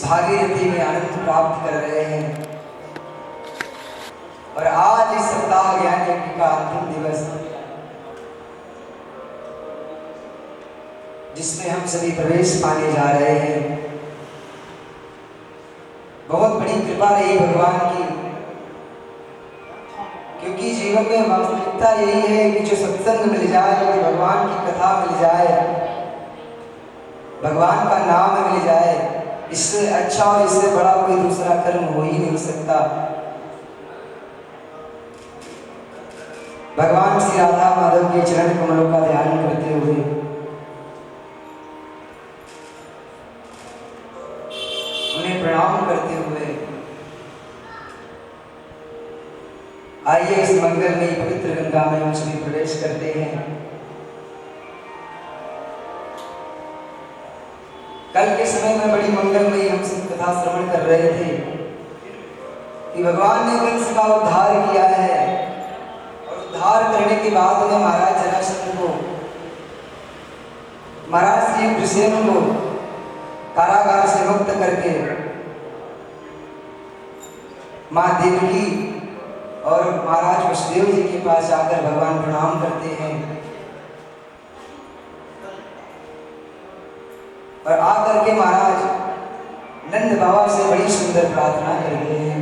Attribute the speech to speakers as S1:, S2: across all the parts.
S1: भागीरथी में आनंद प्राप्त कर रहे हैं। और आज इस सप्ताह ज्ञान यज्ञ का अंतिम दिवस, जिसमें हम सभी प्रवेश पाने जा रहे हैं। बहुत बड़ी कृपा रही भगवान की, क्योंकि जीवन में वास्तविकता यही है कि जो सत्संग मिल जाए, जो भगवान की कथा मिल जाए, भगवान का नाम मिल जाए, इससे अच्छा और इससे बड़ा कोई दूसरा कर्म हो ही नहीं सकता। भगवान श्री राधा माधव के चरण कमलों का ध्यान करते हुए, उन्हें प्रणाम करते हुए आइए इस मंगलमयी पवित्र गंगा में हम सभी प्रवेश करते हैं। कल के समय में बड़ी मंगलमयी हम सब कथा श्रवण कर रहे थे कि भगवान ने कंस का उद्धार किया है, और उद्धार करने के बाद उन्हें महाराज जरासंध को, महाराज श्री कृष्ण को कारागार से मुक्त करके मां देवकी और महाराज वसुदेव जी के पास जाकर भगवान प्रणाम करते हैं, और आकर के महाराज नंद बाबा से बड़ी सुंदर प्रार्थना करते हैं।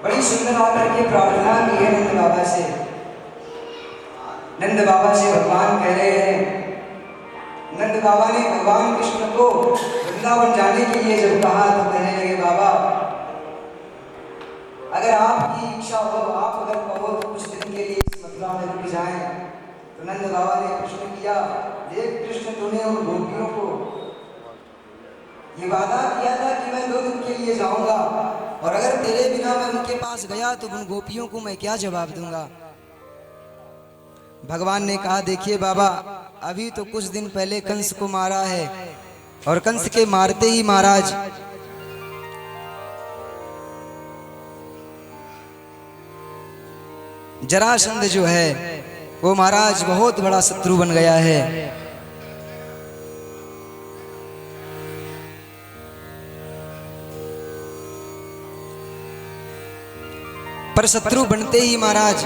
S1: बड़ी सुंदर आकर के प्रार्थना की है नंद बाबा से। नंद बाबा से भगवान कह रहे हैं, नंद बाबा ने भगवान कृष्ण को वृंदावन जाने के लिए जब कहा तो कहने लगे, बाबा अगर आपकी इच्छा हो, आप अगर कहो तो कुछ दिन के लिए इस मथुरा में रुक जाएं। तो नंद बाबा ने प्रश्न किया, देख कृष्ण, तूने उन गोपियों को ये वादा किया था कि मैं 2 दिन के लिए जाऊंगा, और अगर तेरे बिना मैं उनके पास गया तो उन गोपियों को मैं क्या जवाब दूंगा। भगवान ने कहा, देखिए बाबा, अभी तो कुछ दिन पहले कंस को मारा है, और कंस के मारते ही महाराज जरासंध जो है वो महाराज बहुत बड़ा शत्रु बन गया है। पर शत्रु बनते ही महाराज,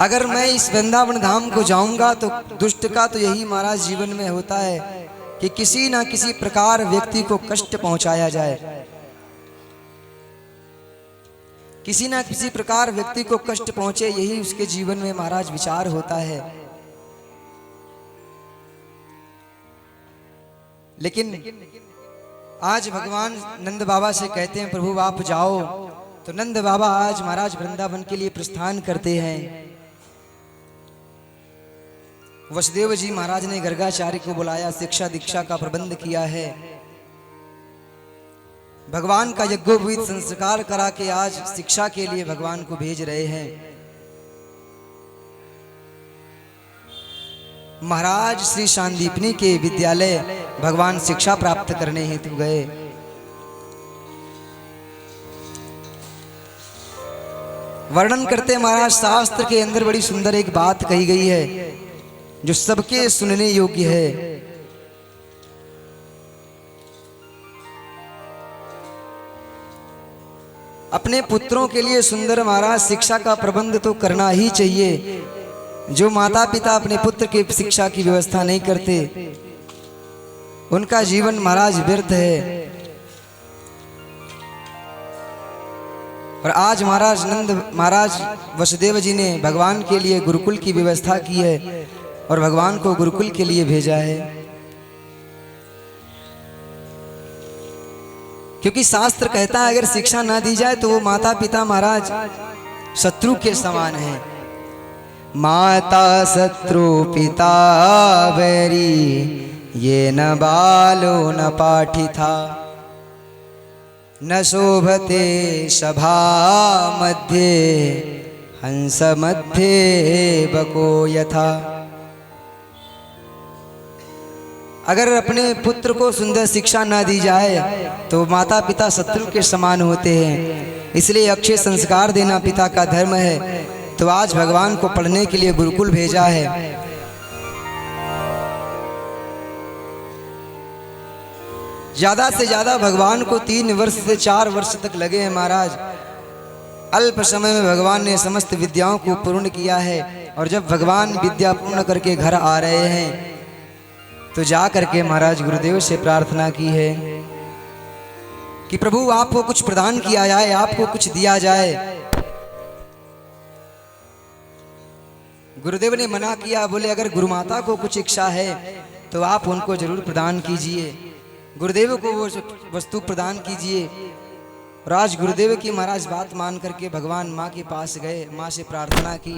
S1: अगर मैं इस वृंदावन धाम को जाऊंगा तो दुष्ट का तो यही महाराज जीवन में होता है कि किसी ना किसी प्रकार व्यक्ति को कष्ट पहुंचाया जाए, किसी ना किसी प्रकार व्यक्ति को कष्ट पहुंचे, यही उसके जीवन में महाराज विचार होता है। लेकिन आज भगवान नंद बाबा से कहते हैं, प्रभु आप जाओ। तो नंद बाबा आज महाराज वृंदावन के लिए प्रस्थान करते हैं। वसुदेव जी महाराज ने गर्गाचार्य को बुलाया, शिक्षा दीक्षा का प्रबंध किया है, भगवान का यज्ञोपवीत संस्कार करा के आज शिक्षा के लिए भगवान को भेज रहे हैं। महाराज श्री शांदीपनी के विद्यालय भगवान शिक्षा प्राप्त करने हेतु गए। वर्णन करते महाराज, शास्त्र के अंदर बड़ी सुंदर एक बात कही गई है जो सबके सुनने योग्य है। अपने पुत्रों के लिए सुंदर महाराज शिक्षा का प्रबंध तो करना ही चाहिए। जो माता पिता अपने पुत्र की शिक्षा की व्यवस्था नहीं करते, उनका जीवन महाराज व्यर्थ है। और आज महाराज वसुदेव जी ने भगवान के लिए गुरुकुल की व्यवस्था की है, और भगवान को गुरुकुल के लिए भेजा है, क्योंकि शास्त्र कहता है अगर शिक्षा ना दी जाए तो वो माता पिता महाराज शत्रु के समान है। माता शत्रु पिता बैरी, ये न बालो न पाठिता, न शोभते सभा मध्ये, हंस मध्ये बको यथा। अगर अपने पुत्र को सुंदर शिक्षा ना दी जाए तो माता पिता शत्रु के समान होते हैं। इसलिए अक्षय संस्कार देना पिता का धर्म है। तो आज भगवान को पढ़ने के लिए गुरुकुल भेजा है। ज्यादा से ज्यादा भगवान को 3 वर्ष से 4 वर्ष तक लगे हैं महाराज। अल्प समय में भगवान ने समस्त विद्याओं को पूर्ण किया है। और जब भगवान विद्या पूर्ण करके घर आ रहे हैं तो जा करके महाराज गुरुदेव से प्रार्थना की है कि प्रभु आपको कुछ प्रदान किया जाए, आपको कुछ दिया जाए। गुरुदेव ने मना किया, बोले अगर गुरुमाता को कुछ इच्छा है तो आप उनको जरूर प्रदान कीजिए, गुरुदेव को वो वस्तु प्रदान कीजिए। और आज गुरुदेव की महाराज बात मान करके भगवान माँ के पास गए, माँ से प्रार्थना की।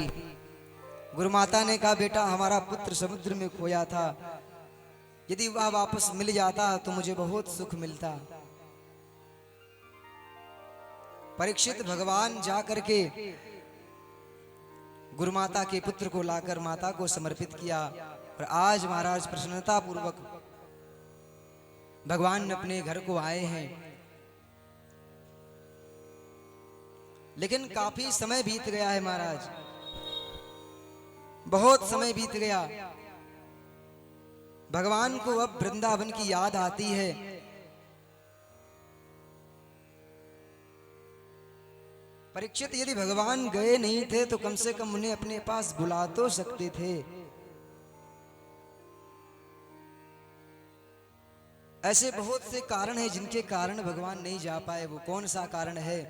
S1: गुरुमाता ने कहा बेटा हमारा पुत्र समुद्र में खोया था, यदि वह वापस मिल जाता तो मुझे बहुत सुख मिलता। परीक्षित भगवान जा करके गुरुमाता के पुत्र को लाकर माता को समर्पित किया। और आज महाराज प्रसन्नता पूर्वक भगवान अपने घर को आए हैं। लेकिन काफी समय बीत गया है महाराज, बहुत समय बीत गया। भगवान को अब वृंदावन की याद आती है। परीक्षित यदि भगवान गए नहीं थे तो कम से कम उन्हें अपने पास बुला तो सकते थे। ऐसे बहुत से कारण हैं जिनके कारण भगवान नहीं जा पाए। वो कौन सा कारण है?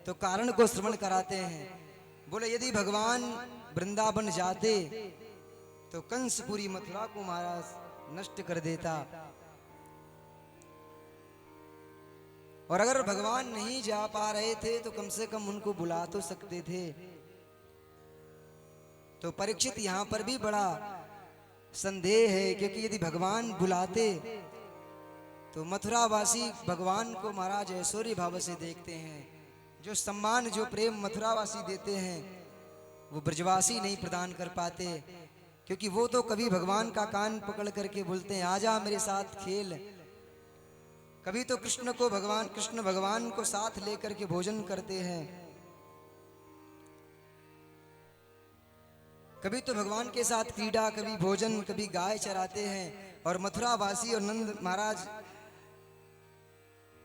S1: तो कारण को श्रवण कराते हैं। बोले यदि भगवान वृंदावन जाते तो कंस पूरी मथुरा को महाराज नष्ट कर देता। और अगर भगवान नहीं जा पा रहे थे तो कम से कम उनको बुला तो सकते थे। तो परीक्षित यहां पर भी बड़ा संदेह है, क्योंकि यदि भगवान बुलाते तो मथुरावासी भगवान को महाराज ऐश्वर्य भाव से देखते हैं। जो सम्मान जो प्रेम मथुरावासी देते हैं वो ब्रजवासी नहीं प्रदान कर पाते, क्योंकि वो तो कभी भगवान का कान पकड़ करके बोलते हैं आजा मेरे साथ खेल। कभी तो कृष्ण भगवान को साथ लेकर के भोजन करते हैं, कभी तो भगवान के साथ क्रीड़ा, कभी भोजन, कभी गाय चराते हैं। और मथुरावासी और नंद महाराज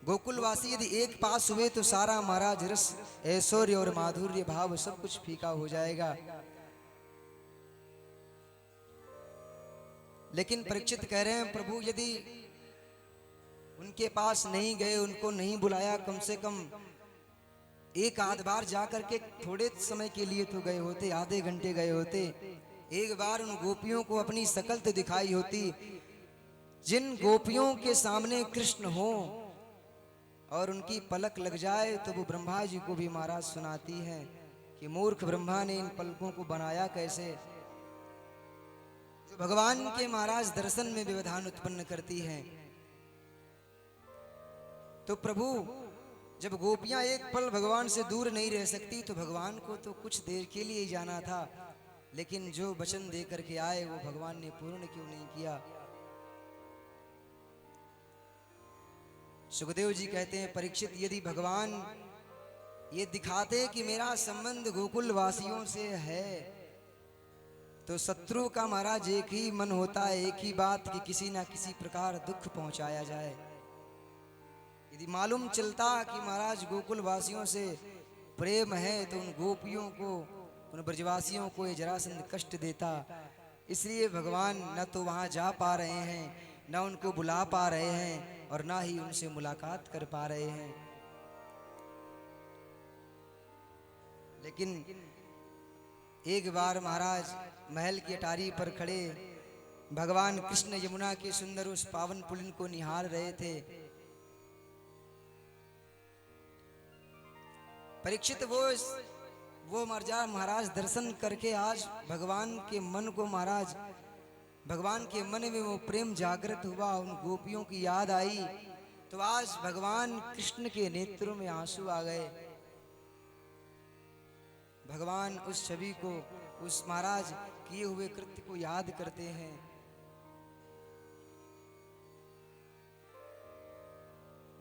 S1: गोकुलवासी यदि एक पास हुए तो सारा महाराज रस ऐश्वर्य और माधुर्य भाव सब कुछ फीका हो जाएगा। लेकिन परीक्षित कह रहे हैं प्रभु यदि उनके पास नहीं गए, उनको नहीं बुलाया, कम से कम एक आध बार जाकर के थोड़े समय के लिए तो गए होते, आधे घंटे गए होते, एक बार उन गोपियों को अपनी शकल तो दिखाई होती। जिन गोपियों के सामने कृष्ण हो और उनकी पलक लग जाए तो वो ब्रह्मा जी को भी महाराज सुनाती हैं कि मूर्ख ब्रह्मा ने इन पलकों को बनाया कैसे। जो भगवान के महाराज दर्शन में व्यवधान उत्पन्न करती हैं। तो प्रभु जब गोपियां एक पल भगवान से दूर नहीं रह सकती तो भगवान को तो कुछ देर के लिए ही जाना था, लेकिन जो वचन दे करके आए वो भगवान ने पूर्ण क्यों नहीं किया। सुखदेव जी कहते हैं परीक्षित यदि भगवान ये दिखाते कि मेरा संबंध गोकुल वासियों से है तो शत्रु का महाराज एक ही मन होता है, एक ही बात कि किसी ना किसी प्रकार दुख पहुंचाया जाए। यदि मालूम चलता कि महाराज गोकुल वासियों से प्रेम है तो उन गोपियों को, उन ब्रजवासियों को ये जरासंध कष्ट देता। इसलिए भगवान न तो वहां जा पा रहे हैं, न उनको बुला पा रहे हैं और ना ही उनसे मुलाकात कर पा रहे हैं। लेकिन एक बार महाराज महल की अटारी पर खड़े भगवान कृष्ण यमुना के सुंदर उस पावन पुलिन को निहार रहे थे। परीक्षित वो महाराज दर्शन करके आज भगवान के मन को महाराज, भगवान के मन में वो प्रेम जागृत हुआ, उन गोपियों की याद आई। तो आज भगवान कृष्ण के नेत्रों में आंसू आ गए। भगवान उस छवि को, उस महाराज किए हुए कृत्य को याद करते हैं।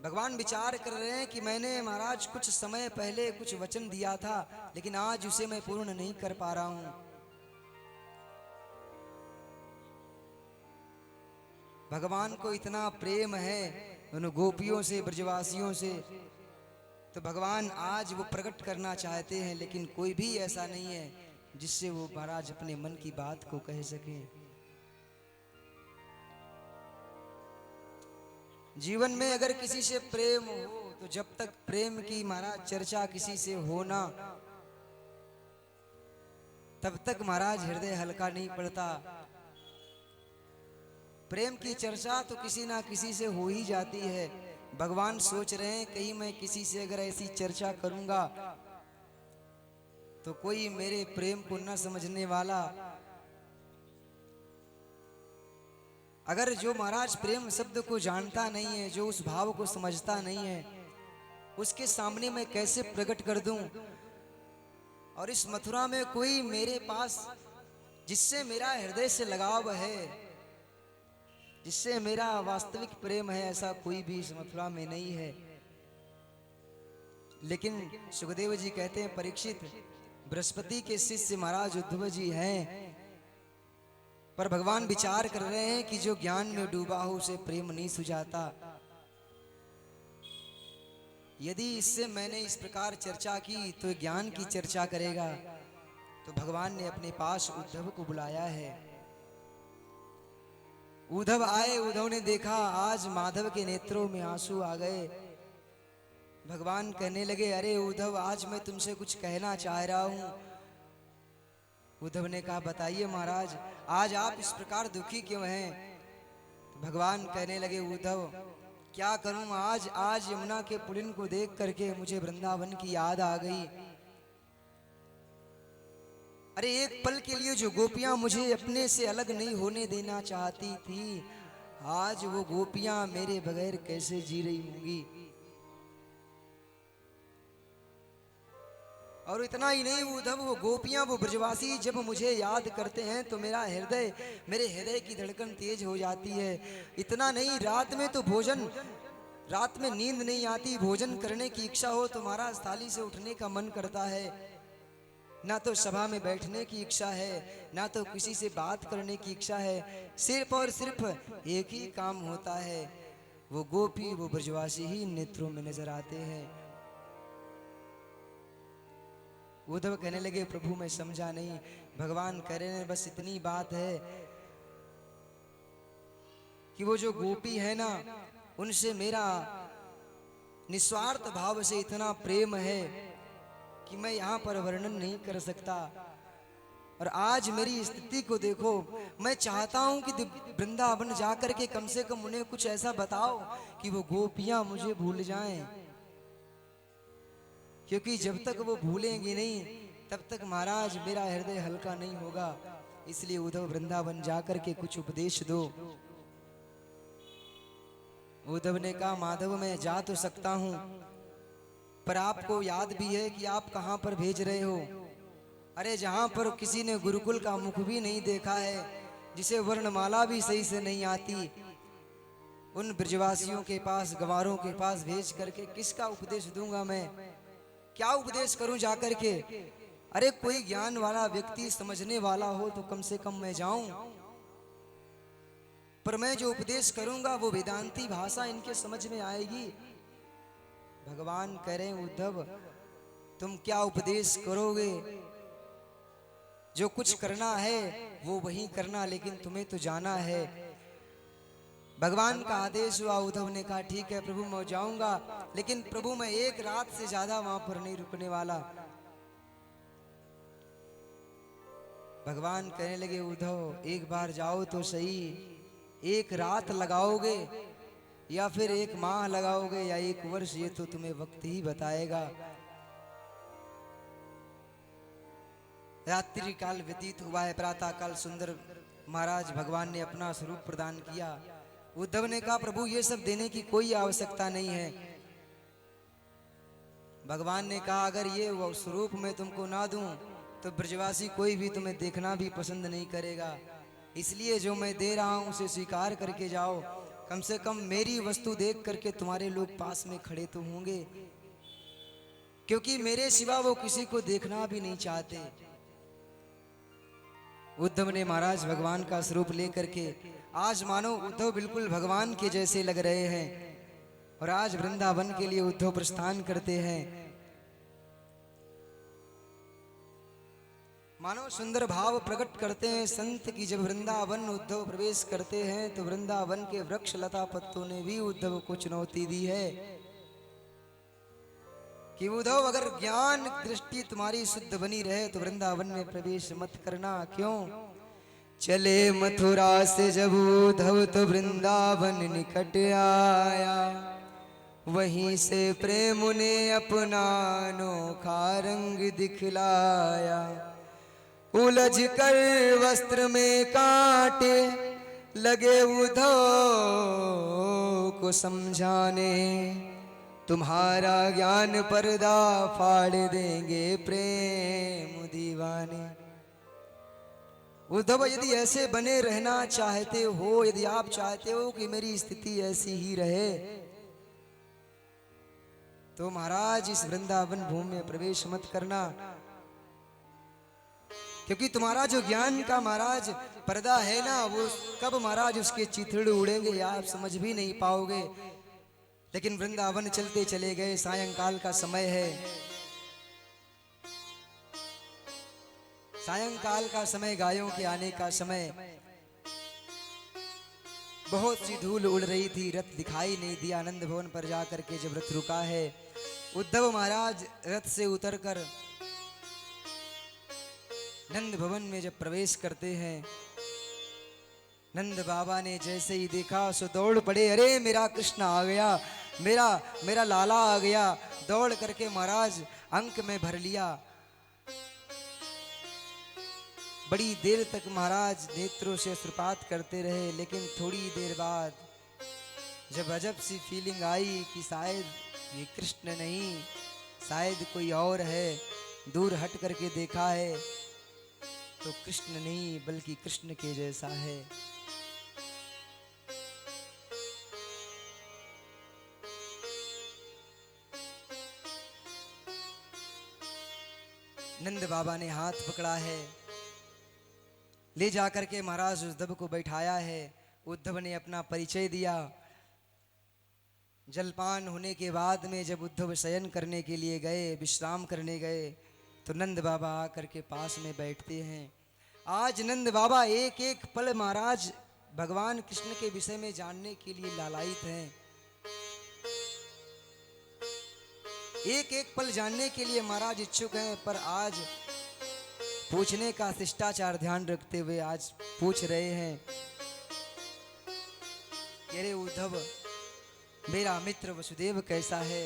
S1: भगवान विचार कर रहे हैं कि मैंने महाराज कुछ समय पहले कुछ वचन दिया था, लेकिन आज उसे मैं पूर्ण नहीं कर पा रहा हूं। भगवान को इतना प्रेम है उन गोपियों से, ब्रजवासियों से। तो भगवान आज वो प्रकट करना चाहते हैं, लेकिन कोई भी ऐसा नहीं है जिससे वो महाराज अपने मन की बात को कह सके। जीवन में अगर किसी से प्रेम हो तो जब तक प्रेम की महाराज चर्चा किसी से हो ना, तब तक महाराज हृदय हल्का नहीं पड़ता। प्रेम की चर्चा तो किसी ना किसी से हो ही जाती है। भगवान सोच रहे हैं कहीं मैं किसी से अगर ऐसी चर्चा करूंगा तो कोई मेरे प्रेम को न समझने वाला, अगर जो महाराज प्रेम शब्द को जानता नहीं है, जो उस भाव को समझता नहीं है, उसके सामने मैं कैसे प्रकट कर दूं। और इस मथुरा में कोई मेरे पास जिससे मेरा हृदय से लगाव है, जिससे मेरा वास्तविक प्रेम है, ऐसा कोई भी इस मथुरा में नहीं है। लेकिन सुखदेव जी कहते हैं, परीक्षित बृहस्पति के शिष्य महाराज उद्धव जी हैं, पर भगवान विचार कर रहे हैं कि जो ज्ञान में डूबा हो उसे प्रेम नहीं सुझाता। यदि इससे मैंने इस प्रकार चर्चा की तो ज्ञान की चर्चा करेगा। तो भगवान ने अपने पास उद्धव को बुलाया है। उद्धव आए, उद्धव ने देखा आज माधव के नेत्रों में आंसू आ गए। भगवान कहने लगे, अरे उद्धव, आज मैं तुमसे कुछ कहना चाह रहा हूं। उद्धव ने कहा, बताइए महाराज, आज आप इस प्रकार दुखी क्यों हैं। तो भगवान कहने लगे, उद्धव क्या करूं, आज यमुना के पुलिन को देख करके मुझे वृंदावन की याद आ गई। अरे एक पल के लिए जो गोपियां मुझे अपने से अलग नहीं होने देना चाहती थी, आज वो गोपियां मेरे बगैर कैसे जी रही होंगी। और इतना ही नहीं उद्धव, वो गोपियां, वो ब्रजवासी जब मुझे याद करते हैं तो मेरे हृदय की धड़कन तेज हो जाती है। इतना नहीं, रात में नींद नहीं आती, भोजन करने की इच्छा हो तो महाराज थाली से उठने का मन करता है। ना तो सभा में बैठने की इच्छा है, ना तो किसी से बात करने की इच्छा है। सिर्फ और सिर्फ एक ही काम होता है, वो गोपी, वो ब्रजवासी ही नेत्रों में नजर आते हैं। उद्धव कहने लगे, प्रभु मैं समझा नहीं। भगवान कह रहे हैं, बस इतनी बात है कि वो जो गोपी है ना, उनसे मेरा निस्वार्थ भाव से इतना प्रेम है कि मैं यहाँ पर वर्णन नहीं कर सकता। और आज मेरी स्थिति को देखो, मैं चाहता हूं कि वृंदावन जाकर के कम से कम उन्हें कुछ ऐसा बताओ कि वो गोपियां मुझे भूल जाएं। क्योंकि जब तक वो भूलेंगी नहीं, तब तक महाराज मेरा हृदय हल्का नहीं होगा। इसलिए उद्धव, वृंदावन जाकर के कुछ उपदेश दो। उद्धव ने कहा, माधव मैं जा तो सकता हूं, पर आपको याद भी है कि आप कहां पर भेज रहे हो। अरे जहां पर किसी ने गुरुकुल का मुख भी नहीं देखा है, जिसे वर्णमाला भी सही से नहीं आती, उन ब्रजवासियों के पास, गंवारों के पास भेज करके किसका उपदेश दूंगा मैं। क्या उपदेश करूं जाकर के। अरे कोई ज्ञान वाला व्यक्ति, समझने वाला हो तो कम से कम मैं जाऊं, पर मैं जो उपदेश करूंगा वो वेदांती भाषा इनके समझ में आएगी। भगवान कह रहे हैं, उद्धव तुम क्या उपदेश करोगे, जो कुछ करना है वो वही करना, लेकिन तुम्हें तो जाना है। भगवान का आदेश हुआ। उद्धव ने कहा, ठीक है प्रभु मैं जाऊंगा, लेकिन प्रभु मैं एक रात से ज्यादा वहां पर नहीं रुकने वाला। भगवान कहने लगे, उद्धव एक बार जाओ तो सही, एक रात लगाओगे या फिर एक माह लगाओगे या एक वर्ष, ये तो तुम्हें वक्त ही बताएगा। रात्रि काल व्यतीत हुआ है, प्रातः काल सुंदर महाराज भगवान ने अपना स्वरूप प्रदान किया। उद्धव ने कहा, प्रभु ये सब देने की कोई आवश्यकता नहीं है। भगवान ने कहा, अगर ये वो स्वरूप मैं तुमको ना दूं तो ब्रजवासी कोई भी तुम्हें देखना भी पसंद नहीं करेगा। इसलिए जो मैं दे रहा हूं उसे स्वीकार करके जाओ। कम से कम मेरी वस्तु देख करके तुम्हारे लोग पास में खड़े तो होंगे, क्योंकि मेरे सिवा वो किसी को देखना भी नहीं चाहते। उद्धव ने महाराज भगवान का स्वरूप लेकर के, आज मानो उद्धव बिल्कुल भगवान के जैसे लग रहे हैं। और आज वृंदावन के लिए उद्धव प्रस्थान करते हैं। मानो सुंदर भाव प्रकट करते हैं संत की, जब वृंदावन उद्धव प्रवेश करते हैं तो वृंदावन के वृक्ष लता पत्तों ने भी उद्धव को चुनौती दी है कि उद्धव अगर ज्ञान दृष्टि तुम्हारी शुद्ध बनी रहे तो वृंदावन में प्रवेश मत करना। क्यों? चले मथुरा से जब उद्धव तो वृंदावन निकट आया, वहीं से प्रेम ने अपना अनोखा रंग दिखलाया। उलझ कर वस्त्र में कांटे लगे उद्धव को समझाने, तुम्हारा ज्ञान पर्दा फाड़ देंगे प्रेम दीवाने। उद्धव यदि ऐसे बने रहना चाहते हो, यदि आप चाहते हो कि मेरी स्थिति ऐसी ही रहे, तो महाराज इस वृंदावन भूमि में प्रवेश मत करना, क्योंकि तुम्हारा जो ज्ञान का महाराज पर्दा है ना, वो कब महाराज उसके चिथड़े उड़ेंगे आप समझ भी नहीं पाओगे। लेकिन वृंदावन चलते चले गए। सायंकाल का समय है, सायंकाल का समय, गायों के आने का समय। बहुत सी धूल उड़ रही थी, रथ दिखाई नहीं दिया। आनंद भवन पर जाकर के जब रथ रुका है, उद्धव महाराज रथ से उतरकर नंद भवन में जब प्रवेश करते हैं, नंद बाबा ने जैसे ही देखा सो दौड़ पड़े। अरे मेरा कृष्ण आ गया, मेरा लाला आ गया। दौड़ करके महाराज अंक में भर लिया। बड़ी देर तक महाराज नेत्रों से अश्रुपात करते रहे, लेकिन थोड़ी देर बाद जब अजब सी फीलिंग आई कि शायद ये कृष्ण नहीं, शायद कोई और है, दूर हट करके देखा है तो कृष्ण नहीं बल्कि कृष्ण के जैसा है। नंद बाबा ने हाथ पकड़ा है, ले जाकर के महाराज उद्धव को बैठाया है। उद्धव ने अपना परिचय दिया। जलपान होने के बाद में जब उद्धव शयन करने के लिए गए, विश्राम करने गए, तो नंद बाबा आकर के पास में बैठते हैं। आज नंद बाबा एक एक पल महाराज भगवान कृष्ण के विषय में जानने के लिए लालायित हैं। एक एक पल जानने के लिए महाराज इच्छुक हैं। पर आज पूछने का शिष्टाचार ध्यान रखते हुए आज पूछ रहे हैं, अरे उद्धव, मेरा मित्र वसुदेव कैसा है,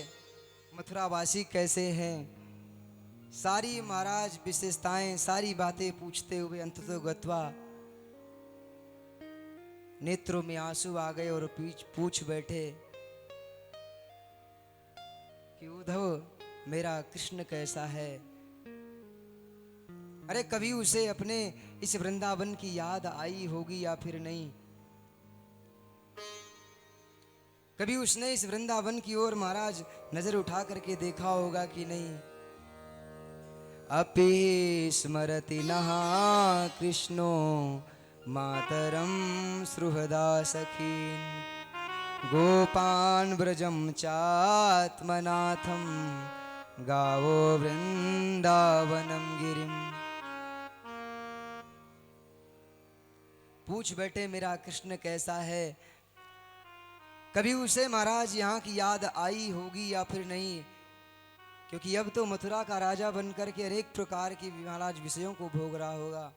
S1: मथुरावासी कैसे हैं? सारी महाराज विशेषताएं, सारी बातें पूछते हुए अंततो गत्वा नेत्रों में आंसू आ गए और पूछ बैठे कि उद्धव, मेरा कृष्ण कैसा है? अरे कभी उसे अपने इस वृंदावन की याद आई होगी या फिर नहीं? कभी उसने इस वृंदावन की ओर महाराज नजर उठा करके देखा होगा कि नहीं? अपि स्मरति नः कृष्णो मातरं सुहृदा सखीन्, गोपान् व्रजं चात्मनाथं, गावो वृंदावनम गिरिम। पूछ बैठे मेरा कृष्ण कैसा है। कभी उसे महाराज यहाँ की याद आई होगी या फिर नहीं? क्योंकि अब तो मथुरा का राजा बनकर के अनेक प्रकार की महाराज विषयों को भोग रहा होगा।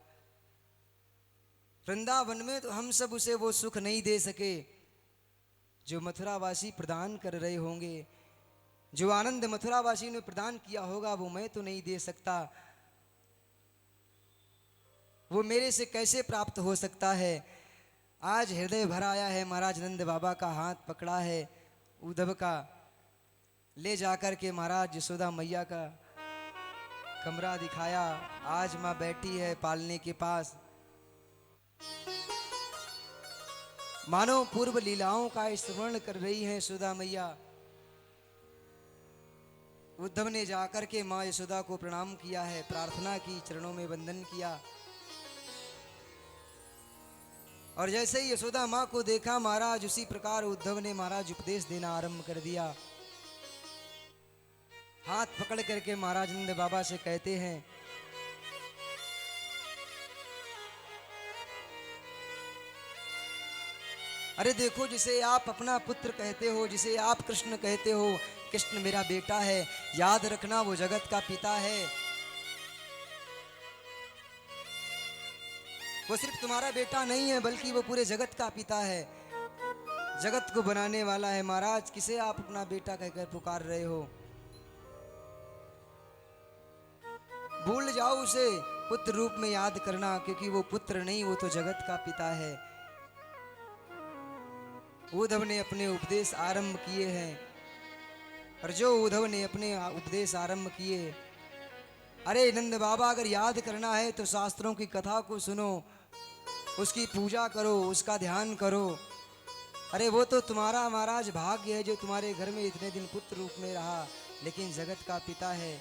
S1: वृंदावन में तो हम सब उसे वो सुख नहीं दे सके जो मथुरावासी प्रदान कर रहे होंगे। जो आनंद मथुरावासी ने प्रदान किया होगा वो मैं तो नहीं दे सकता। वो मेरे से कैसे प्राप्त हो सकता है? आज हृदय भर आया है। महाराज नंद बाबा का हाथ पकड़ा है उद्धव का, ले जाकर के महाराज यशोदा मैया का कमरा दिखाया। आज माँ बैठी है पालने के पास, मानो पूर्व लीलाओं का स्मरण कर रही है यशोदा मैया। उद्धव ने जाकर के माँ यशोदा को प्रणाम किया है, प्रार्थना की, चरणों में वंदन किया और जैसे ही यशोदा माँ को देखा महाराज, उसी प्रकार उद्धव ने महाराज उपदेश देना आरंभ कर दिया। हाथ पकड़ करके महाराज नंद बाबा से कहते हैं, अरे देखो, जिसे आप अपना पुत्र कहते हो, जिसे आप कृष्ण कहते हो, कृष्ण मेरा बेटा है, याद रखना वो जगत का पिता है। वो सिर्फ तुम्हारा बेटा नहीं है, बल्कि वो पूरे जगत का पिता है, जगत को बनाने वाला है। महाराज, किसे आप अपना बेटा कहकर पुकार रहे हो? भूल जाओ उसे, पुत्र रूप में याद करना, क्योंकि वो पुत्र नहीं, वो तो जगत का पिता है। उद्धव ने अपने उपदेश आरंभ किए हैं, और जो उद्धव ने अपने उपदेश आरंभ किए, अरे नंद बाबा, अगर याद करना है तो शास्त्रों की कथा को सुनो, उसकी पूजा करो, उसका ध्यान करो। अरे वो तो तुम्हारा महाराज भाग्य है जो तुम्हारे घर में इतने दिन पुत्र रूप में रहा, लेकिन जगत का पिता है।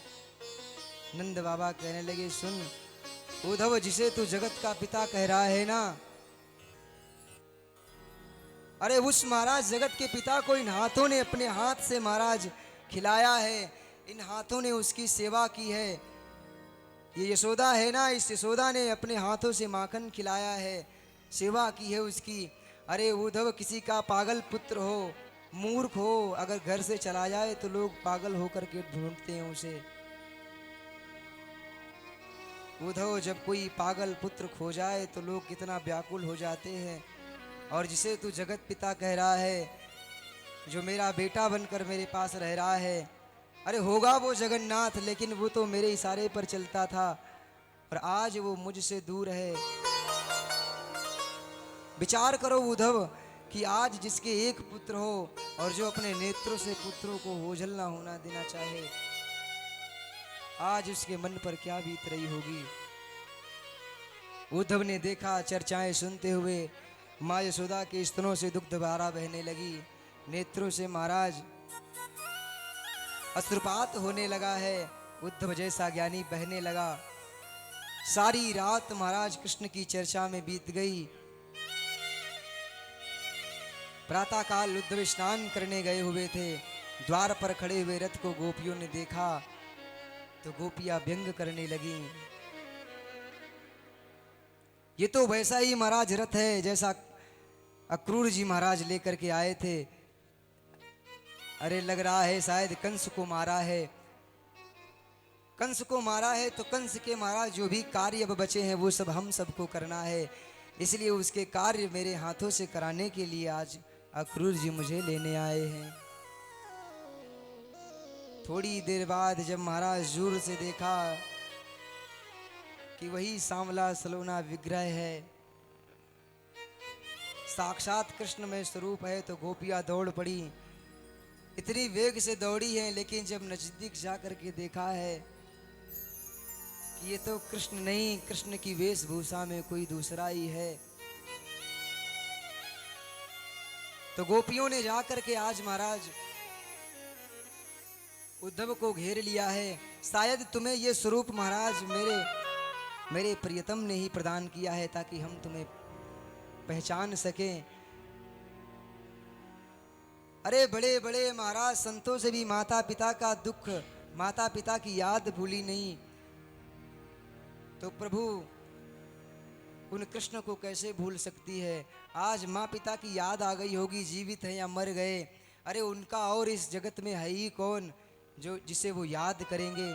S1: नंद बाबा कहने लगे, सुन उद्धव, जिसे तू जगत का पिता कह रहा है ना, अरे उस महाराज जगत के पिता को इन हाथों ने अपने हाथ से महाराज खिलाया है, इन हाथों ने उसकी सेवा की है। ये यशोदा है ना, इस यशोदा ने अपने हाथों से माखन खिलाया है, सेवा की है उसकी। अरे उद्धव, किसी का पागल पुत्र हो, मूर्ख हो, अगर घर से चला जाए तो लोग पागल होकर के ढूंढते हैं उसे। उद्धव, जब कोई पागल पुत्र खो जाए तो लोग कितना व्याकुल हो जाते हैं। और जिसे तू जगत पिता कह रहा है, जो मेरा बेटा बनकर मेरे पास रह रहा है, अरे होगा वो जगन्नाथ, लेकिन वो तो मेरे इशारे पर चलता था, और आज वो मुझसे दूर है। विचार करो उद्धव, कि आज जिसके एक पुत्र हो और जो अपने नेत्रों से पुत्रों को ओझल ना होना देना चाहे, आज उसके मन पर क्या बीत रही होगी। उद्धव ने देखा, चर्चाएं सुनते हुए माँ यशोदा के स्तनों से दुग्ध धारा बहने लगी, नेत्रों से महाराज अश्रुपात होने लगा है, उद्धव जैसा ज्ञानी बहने लगा। सारी रात महाराज कृष्ण की चर्चा में बीत गई। प्रातः काल उद्धव स्नान करने गए हुए थे, द्वार पर खड़े हुए रथ को गोपियों ने देखा तो गोपियां व्यंग करने लगी, ये तो वैसा ही महाराज रथ है जैसा अक्रूर जी महाराज लेकर के आए थे। अरे लग रहा है शायद कंस को मारा है, कंस को मारा है तो कंस के महाराज जो भी कार्य अब बचे हैं वो सब हम सबको करना है, इसलिए उसके कार्य मेरे हाथों से कराने के लिए आज अक्रूर जी मुझे लेने आए हैं। थोड़ी देर बाद जब महाराज दूर से देखा कि वही सांवला सलोना विग्रह है, साक्षात कृष्ण में स्वरूप है, तो गोपियां दौड़ पड़ी। इतनी वेग से दौड़ी है, लेकिन जब नजदीक जाकर के देखा है कि ये तो कृष्ण नहीं, कृष्ण की वेशभूषा में कोई दूसरा ही है, तो गोपियों ने जाकर के आज महाराज उद्धव को घेर लिया है। शायद तुम्हें ये स्वरूप महाराज मेरे प्रियतम ने ही प्रदान किया है, ताकि हम तुम्हें पहचान सकें। अरे बड़े बड़े महाराज संतों से भी माता पिता का दुख, माता पिता की याद भूली नहीं, तो प्रभु उन कृष्ण को कैसे भूल सकती है। आज माँ पिता की याद आ गई होगी, जीवित है या मर गए, अरे उनका और इस जगत में है ही कौन जो जिसे वो याद करेंगे।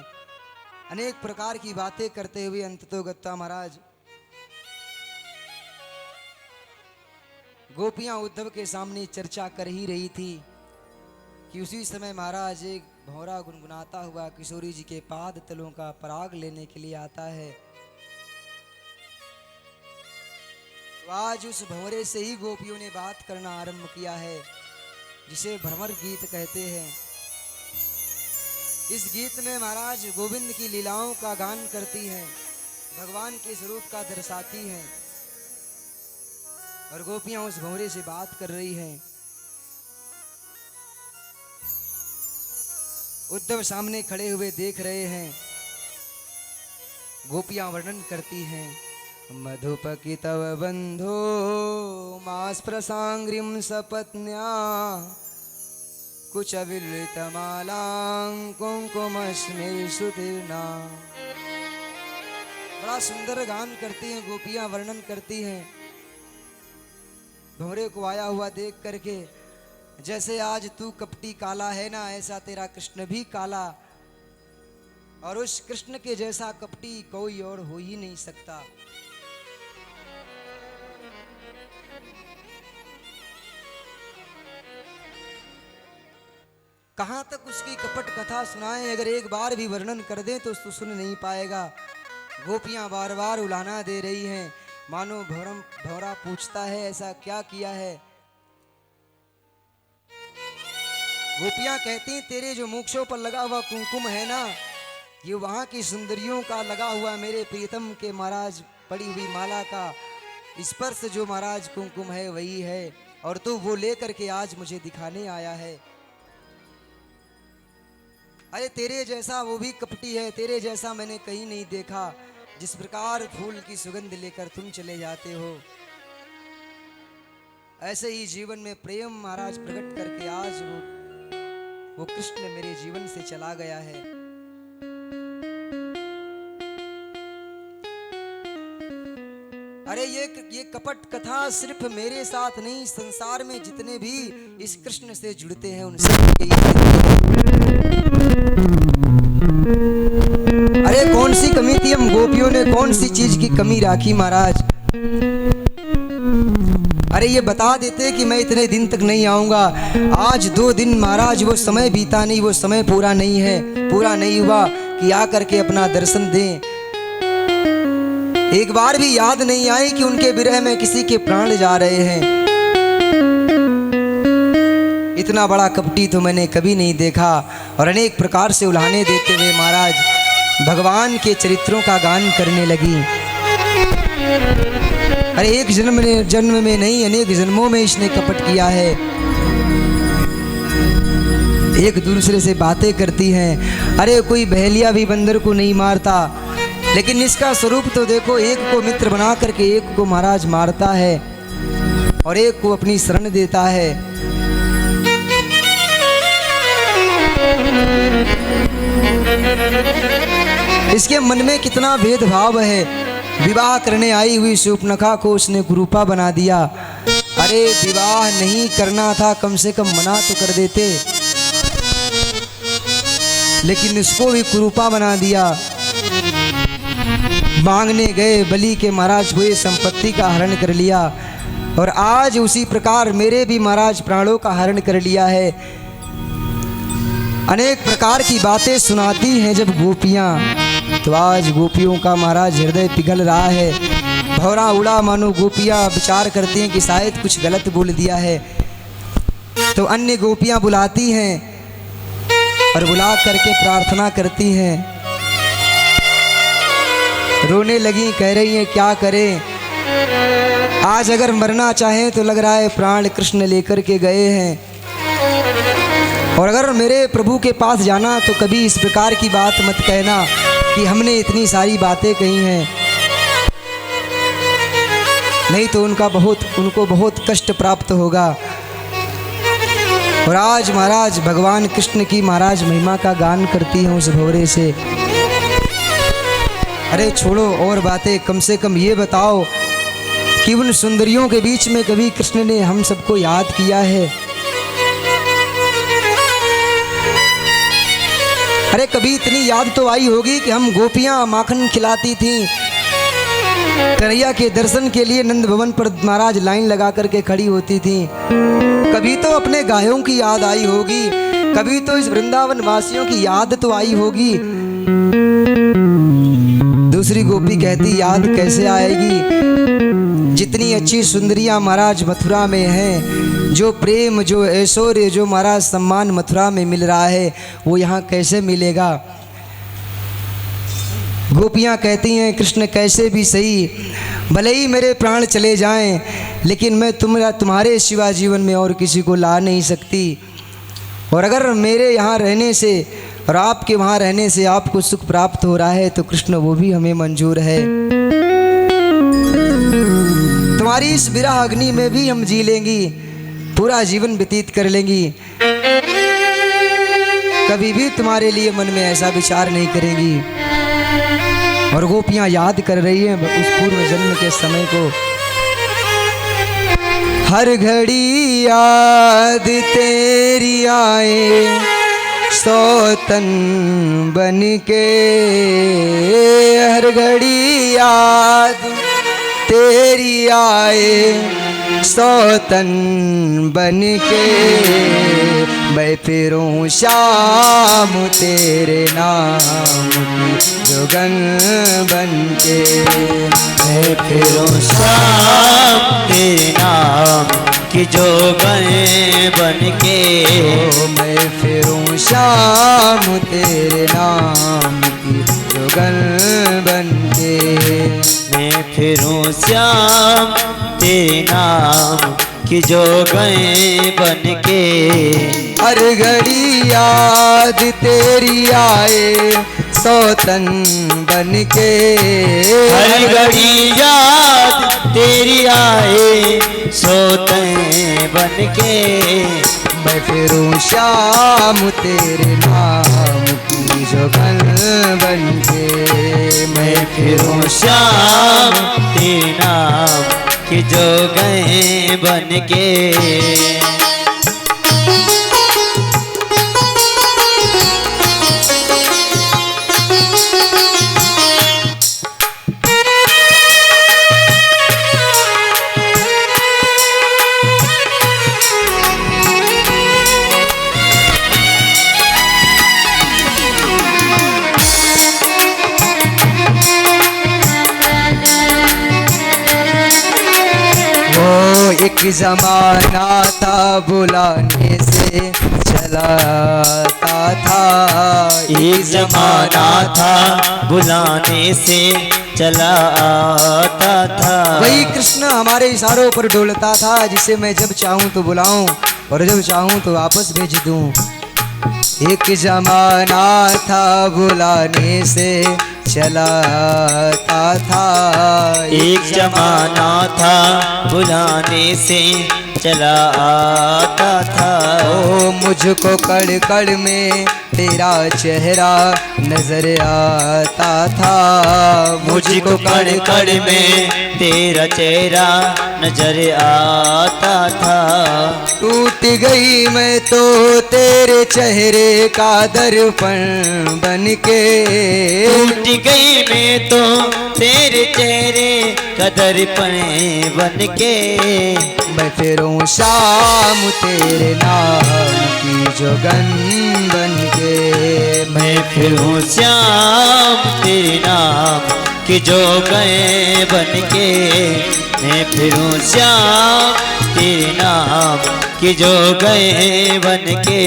S1: अनेक प्रकार की बातें करते हुए अंततोगत्वा महाराज गोपियां उद्धव के सामने चर्चा कर ही रही थी कि उसी समय महाराज एक भौरा गुनगुनाता हुआ किशोरी जी के पाद तलों का पराग लेने के लिए आता है। तो आज उस भौरे से ही गोपियों ने बात करना आरंभ किया है, जिसे भ्रमर गीत कहते हैं। इस गीत में महाराज गोविंद की लीलाओं का गान करती हैं, भगवान के स्वरूप का दर्शाती हैं, और गोपियां उस भौरे से बात कर रही हैं। उद्धव सामने खड़े हुए देख रहे हैं, गोपियां वर्णन करती हैं। मधुपकी तव बंधो मास प्रसांग्रिम सपत्न्या कुचविलृतमालां कुंकुमस्मे सुतीर्णा। बड़ा सुंदर गान करती हैं गोपियां, वर्णन करती हैं भंवरे को आया हुआ देख करके, जैसे आज तू कपटी काला है ना, ऐसा तेरा कृष्ण भी काला, और उस कृष्ण के जैसा कपटी कोई और हो ही नहीं सकता। कहां तक उसकी कपट कथा सुनाएं, अगर एक बार भी वर्णन कर दें तो सुन नहीं पाएगा। गोपियां बार बार उलाहना दे रही हैं, मानो भंवरा पूछता है ऐसा क्या किया है। गोपियां कहती तेरे जो मूक्षों पर लगा हुआ कुमकुम है ना, ये वहां की सुंदरियों का लगा हुआ मेरे प्रीतम के महाराज पड़ी हुई माला का स्पर्श जो महाराज कुमकुम है वही है, और तू वो लेकर के आज मुझे दिखाने आया है। अरे तेरे जैसा वो भी कपटी है, तेरे जैसा मैंने कहीं नहीं देखा। जिस प्रकार फूल की सुगंध लेकर तुम चले जाते हो, ऐसे ही जीवन में प्रेम महाराज प्रकट करके आज वो कृष्ण मेरे जीवन से चला गया है। अरे ये कपट कथा सिर्फ मेरे साथ नहीं, संसार में जितने भी इस कृष्ण से जुड़ते हैं उन सब के अरे कौन सी कमी थी हम गोपियों ने, कौन सी चीज की कमी राखी महाराज। अरे ये बता देते कि मैं इतने दिन तक नहीं आऊंगा, आज 2 दिन महाराज वो समय बीता नहीं, वो समय पूरा नहीं है, पूरा नहीं हुआ कि आकर के अपना दर्शन दें। एक बार भी याद नहीं आई कि उनके विरह में किसी के प्राण जा रहे हैं। इतना बड़ा कपटी तो मैंने कभी नहीं देखा। और अनेक प्रकार से उल्हाने देते हुए महाराज भगवान के चरित्रों का गान करने लगी। अरे एक जन्म में नहीं, अनेक जन्मों में इसने कपट किया है। एक दूसरे से बातें करती हैं। अरे कोई बहेलिया भी बंदर को नहीं मारता, लेकिन इसका स्वरूप तो देखो, एक को मित्र बना करके एक को महाराज मारता है और एक को अपनी शरण देता है। इसके मन में कितना भेदभाव है। विवाह करने आई हुई शूर्पणखा को उसने कुरूपा बना दिया। अरे विवाह नहीं करना था, कम से कम मना तो कर देते, लेकिन इसको भी कुरूपा बना दिया। मांगने गए बलि के महाराज हुए, संपत्ति का हरण कर लिया, और आज उसी प्रकार मेरे भी महाराज प्राणों का हरण कर लिया है। अनेक प्रकार की बातें सुनाती हैं जब गोपियां, तो आज गोपियों का महाराज हृदय पिघल रहा है। भौरा उड़ा मानो गोपियां विचार करती हैं कि शायद कुछ गलत बोल दिया है, तो अन्य गोपियां बुलाती हैं और बुला करके प्रार्थना करती हैं। रोने लगी, कह रही हैं क्या करें, आज अगर मरना चाहें तो लग रहा है प्राण कृष्ण लेकर के गए हैं, और अगर मेरे प्रभु के पास जाना तो कभी इस प्रकार की बात मत कहना कि हमने इतनी सारी बातें कही हैं, नहीं तो उनको बहुत कष्ट प्राप्त होगा। और आज महाराज भगवान कृष्ण की महाराज महिमा का गान करती हैं उस भंवरे से। अरे छोड़ो और बातें, कम से कम ये बताओ कि उन सुंदरियों के बीच में कभी कृष्ण ने हम सबको याद किया है? अरे कभी इतनी याद तो आई होगी कि हम गोपियां माखन खिलाती थीं, कन्हैया के दर्शन के लिए नंद भवन पर महाराज लाइन लगा करके खड़ी होती थीं। कभी तो अपने गायों की याद आई होगी, कभी तो इस वृंदावन वासियों की याद तो आई होगी। दूसरी गोपी कहती याद कैसे आएगी, जितनी अच्छी सुंदरियां महाराज मथुरा में हैं, जो प्रेम, जो ऐश्वर्य, जो महाराज सम्मान मथुरा में मिल रहा है, वो यहाँ कैसे मिलेगा। गोपियाँ कहती हैं कृष्ण कैसे भी सही, भले ही मेरे प्राण चले जाएं, लेकिन मैं तुम्हारे सिवा जीवन में और किसी को ला नहीं सकती, और अगर मेरे यहाँ रहने से और आपके वहाँ रहने से आपको सुख प्राप्त हो रहा है तो कृष्ण वो भी हमें मंजूर है। तुम्हारी इस विरह अग्नि में भी हम जी लेंगी, पूरा जीवन व्यतीत कर लेंगी, कभी भी तुम्हारे लिए मन में ऐसा विचार नहीं करेंगी। और गोपियां याद कर रही हैं उस पूर्व जन्म के समय को। हर घड़ी याद तेरी आए सौतन बन के, हर घड़ी याद तेरी आए सौतन बन के, मैं फिरूं शाम तेरे नाम की जोगन बन के,
S2: मैं फिरूं शाम तेरे नाम की जोगन बन के,
S1: मैं फिरूं शाम तेरे नाम की जोगन बन के,
S2: मैं फिरूं श्याम तेरे नाम की जोगन बन के,
S1: हर घड़ी याद तेरी आए सौतन बन के,
S2: हर घड़ी याद तेरी आए सोतन बन के,
S1: मैं फिरूं शाम तेरे नाम की जोगन बन के,
S2: मैं फिरूं श्याम तेरे नाम की जोगन बन के।
S1: एक जमाना था बुलाने से चलाता था,
S2: एक जमाना था बुलाने से चला आता था,
S1: वही कृष्ण हमारे इशारों पर डोलता था, जिसे मैं जब चाहूं तो बुलाऊं और जब चाहूं तो वापस भेज दूं। एक जमाना था बुलाने से चलाता था,
S2: एक जमाना था बुलाने से चला आता था,
S1: ओ मुझको कड़ कड़ में तेरा चेहरा नजर आता था,
S2: मुझको कड़ कड़ में तेरा चेहरा नजर आता था,
S1: टूट गई मैं तो तेरे चेहरे का दर्पण बन के,
S2: टूट गई मैं तो तेरे चेहरे का दर्पण बन के,
S1: मैं फिरूं शाम तेरे नाम की जोगन बन के,
S2: मैं फिरूं श्याम तेरे नाम की जोगन बन के, मैं फिरूं श्याम तेरे नाम की जोगन बन के।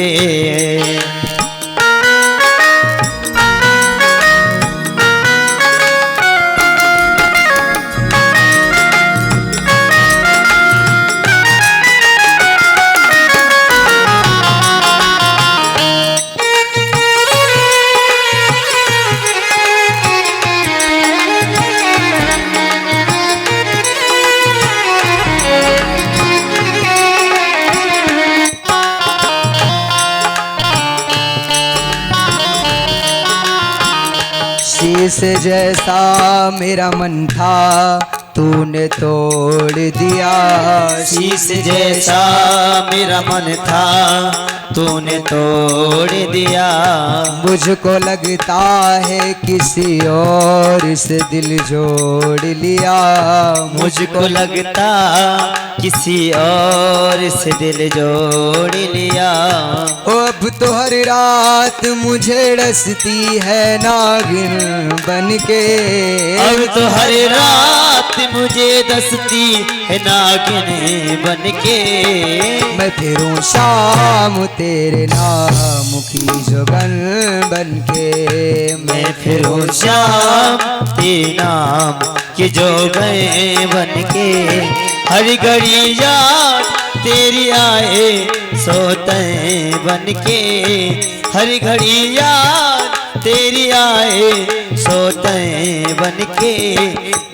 S1: शीश जैसा मेरा मन था तूने तोड़ दिया,
S2: शीश जैसा मेरा मन था तूने तोड़ दिया,
S1: मुझको लगता है किसी और से दिल जोड़ लिया,
S2: मुझको लगता किसी और से दिल जोड़ लिया,
S1: ओ अब तो हर रात मुझे डसती है नागिन बन के,
S2: अब तो हर रात मुझे दसती है नागिन बन के,
S1: मैं फिरूं शाम तेरे नाम की जोगन बन के,
S2: मैं फिरूं शाम तेरे नाम की जोगन बन के, हर घड़ी याद तेरी आए सोते बन के, हर घड़ी याद तेरी आए सोते बन के,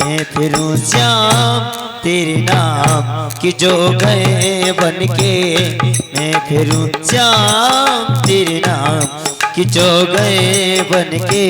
S2: मैं फिरूं श्याम तेरे नाम की जो गए बन के, मैं फिरूं श्याम तेरे नाम की जो गए बन के।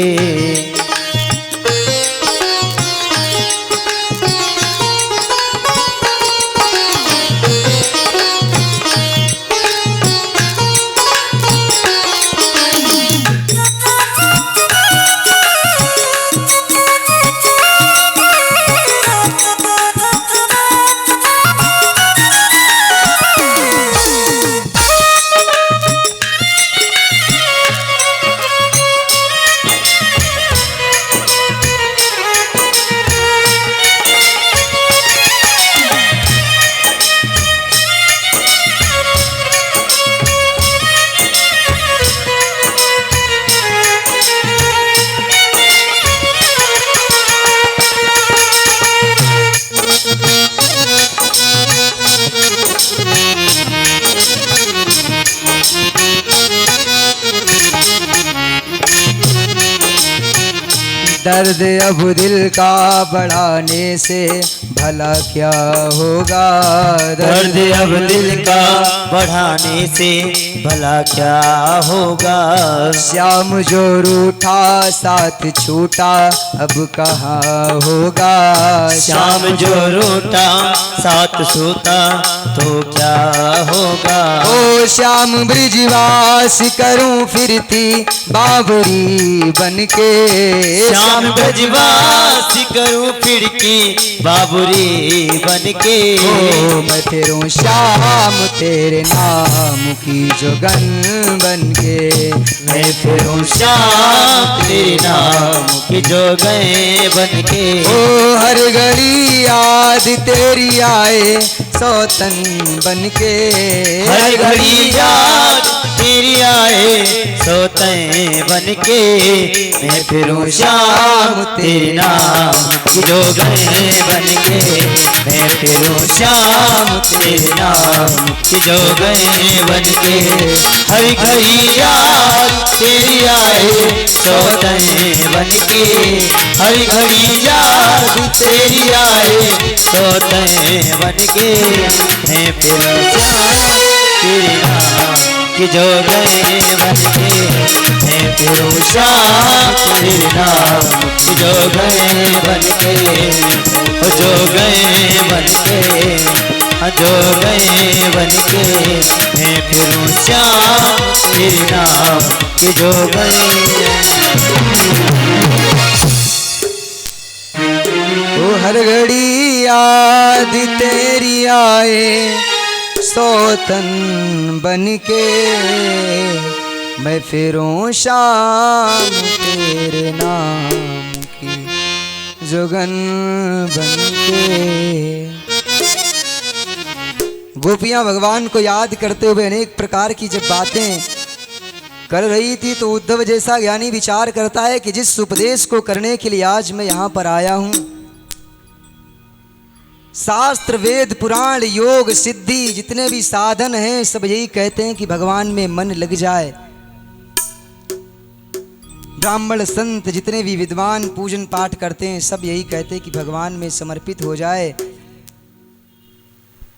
S1: दर्द अब दिल का बढ़ाने से भला क्या होगा,
S2: दर्द अब दिल का बढ़ाने से भला क्या होगा।
S1: श्याम जो रूठा साथ छूटा अब कहाँ होगा,
S2: श्याम जो रूठा साथ सूता तो क्या होगा।
S1: ओ श्याम ब्रिजवास करूं फिरती बावरी बनके,
S2: श्याम ब्रजवास करूं फिरकी बाबुरी बनके,
S1: ओ मैं फिरूं श्याम तेरे नाम की जोगन बनके,
S2: मैं फिरूं श्याम तेरे नाम की जो गए बनके।
S1: ओ हर घड़ी याद तेरी आए सौतन बनके,
S2: हर घड़ी याद तेरी आए सोते बनके, मैं फिरूं श्याम तेरे नाम की जो गए बनके, मैं फिरूं श्याम तेरे नाम की जो गए बनके। हर घड़ी याद तेरी आए सोते बनके, हर घड़ी याद तेरी आए सोते बनके, मैं फिरूं श्याम तेरे नाम की जो गए बनके, मैं फिरूं श्याम तेरे नाम की जो गए बनके, जो गए बनके, जो गए बनके, मैं फिरूं श्याम तेरे नाम की जो गए।
S1: ओ हर घड़ी याद तेरी आए सौतन बनके, मैं फिरूं शाम तेरे नाम की जोगन बनके। गोपियां भगवान को याद करते हुए अनेक प्रकार की जब बातें कर रही थी तो उद्धव जैसा ज्ञानी विचार करता है कि जिस उपदेश को करने के लिए आज मैं यहाँ पर आया हूँ, शास्त्र वेद पुराण योग सिद्धि जितने भी साधन हैं सब यही कहते हैं कि भगवान में मन लग जाए। ब्राह्मण संत जितने भी विद्वान पूजन पाठ करते हैं सब यही कहते हैं कि भगवान में समर्पित हो जाए।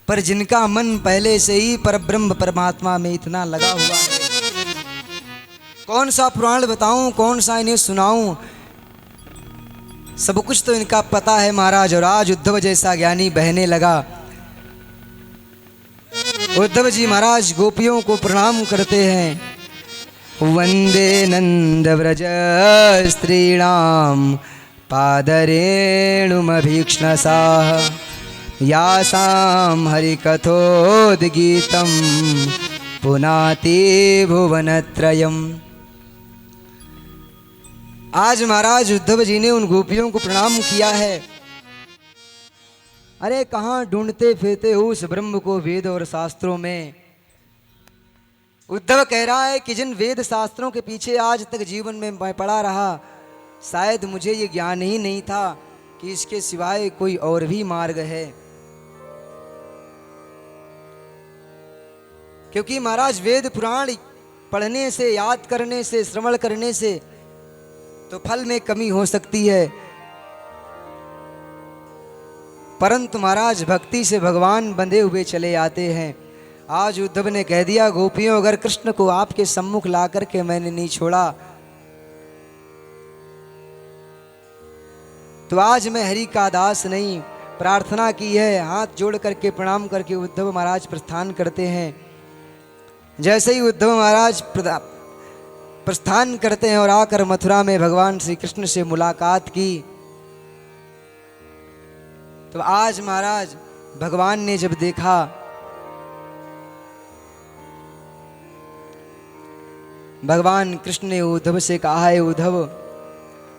S1: पर जिनका मन पहले से ही परब्रह्म परमात्मा में इतना लगा हुआ है, कौन सा पुराण बताऊं, कौन सा इन्हें सुनाऊं, सब कुछ तो इनका पता है महाराज। और आज उद्धव जैसा ज्ञानी बहने लगा। उद्धव जी महाराज गोपियों को प्रणाम करते हैं। वंदे नंद व्रज स्त्रीणाम पादरेणुमभीक्ष्णसाः यासां हरिकथोद्गीतं पुनाति भुवनत्रयम्। आज महाराज उद्धव जी ने उन गोपियों को प्रणाम किया है। अरे कहाँ ढूंढते फिरते हो उस ब्रह्म को वेद और शास्त्रों में। उद्धव कह रहा है कि जिन वेद शास्त्रों के पीछे आज तक जीवन में मैं पड़ा रहा, शायद मुझे ये ज्ञान ही नहीं था कि इसके सिवाय कोई और भी मार्ग है। क्योंकि महाराज वेद पुराण पढ़ने से, याद करने से, श्रवण करने से तो फल में कमी हो सकती है, परंतु महाराज भक्ति से भगवान बंधे हुए चले आते हैं। आज उद्धव ने कह दिया, गोपियों अगर कृष्ण को आपके सम्मुख ला करके मैंने नहीं छोड़ा तो आज मैं हरि का दास नहीं। प्रार्थना की है, हाथ जोड़ करके प्रणाम करके उद्धव महाराज प्रस्थान करते हैं। जैसे ही उद्धव महाराज प्रस्थान करते हैं और आकर मथुरा में भगवान श्री कृष्ण से मुलाकात की, तो आज महाराज भगवान ने जब देखा, भगवान कृष्ण ने उद्धव से कहा है, उद्धव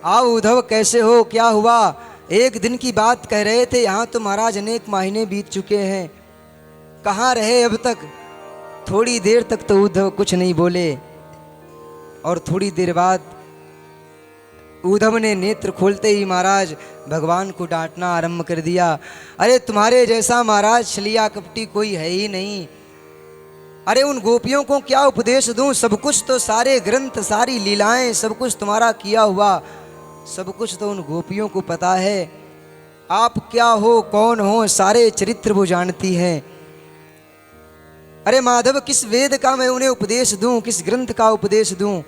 S1: आओ उद्धव, कैसे हो, क्या हुआ? एक दिन की बात कह रहे थे, यहाँ तो महाराज अनेक महीने बीत चुके हैं, कहाँ रहे अब तक? थोड़ी देर तक तो उद्धव कुछ नहीं बोले और थोड़ी देर बाद उद्धव ने नेत्र खोलते ही महाराज भगवान को डांटना आरंभ कर दिया। अरे तुम्हारे जैसा महाराज छलिया कपटी कोई है ही नहीं। अरे उन गोपियों को क्या उपदेश दूं? सब कुछ तो, सारे ग्रंथ, सारी लीलाएं, सब कुछ तुम्हारा किया हुआ, सब कुछ तो उन गोपियों को पता है। आप क्या हो, कौन हो, सारे चरित्र वो जानती हैं। अरे माधव, किस वेद का मैं उन्हें उपदेश दूं, किस ग्रंथ का उपदेश दूं?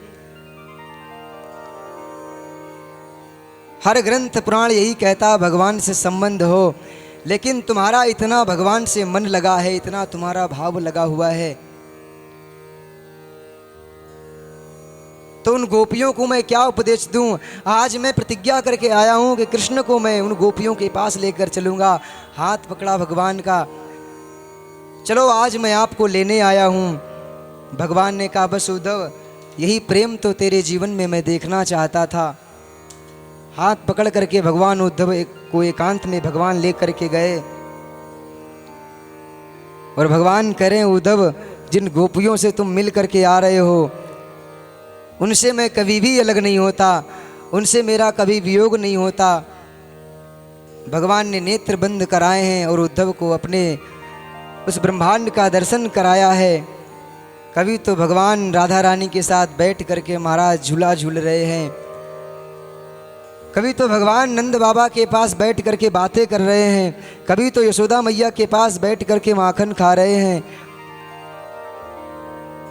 S1: हर ग्रंथ पुराण यही कहता भगवान से संबंध हो, लेकिन तुम्हारा इतना भगवान से मन लगा है, इतना तुम्हारा भाव लगा हुआ है, तो उन गोपियों को मैं क्या उपदेश दूं? आज मैं प्रतिज्ञा करके आया हूं कि कृष्ण को मैं उन गोपियों के पास लेकर चलूंगा। हाथ पकड़ा भगवान का, चलो आज मैं आपको लेने आया हूं। भगवान ने कहा, बस उद्धव, यही प्रेम तो तेरे जीवन में मैं देखना चाहता था। हाथ पकड़ करके भगवान उद्धव को एकांत में भगवान ले करके गए और भगवान करें, उद्धव, जिन गोपियों से तुम मिल करके आ रहे हो उनसे मैं कभी भी अलग नहीं होता, उनसे मेरा कभी वियोग नहीं होता। भगवान ने नेत्र बंद कराए हैं और उद्धव को अपने उस ब्रह्मांड का दर्शन कराया है। कभी तो भगवान राधा रानी के साथ बैठ करके महाराज झूला झूल रहे हैं, कभी तो भगवान नंद बाबा के पास बैठ करके बातें कर रहे हैं, कभी तो यशोदा मैया के पास बैठ करके माखन खा रहे हैं।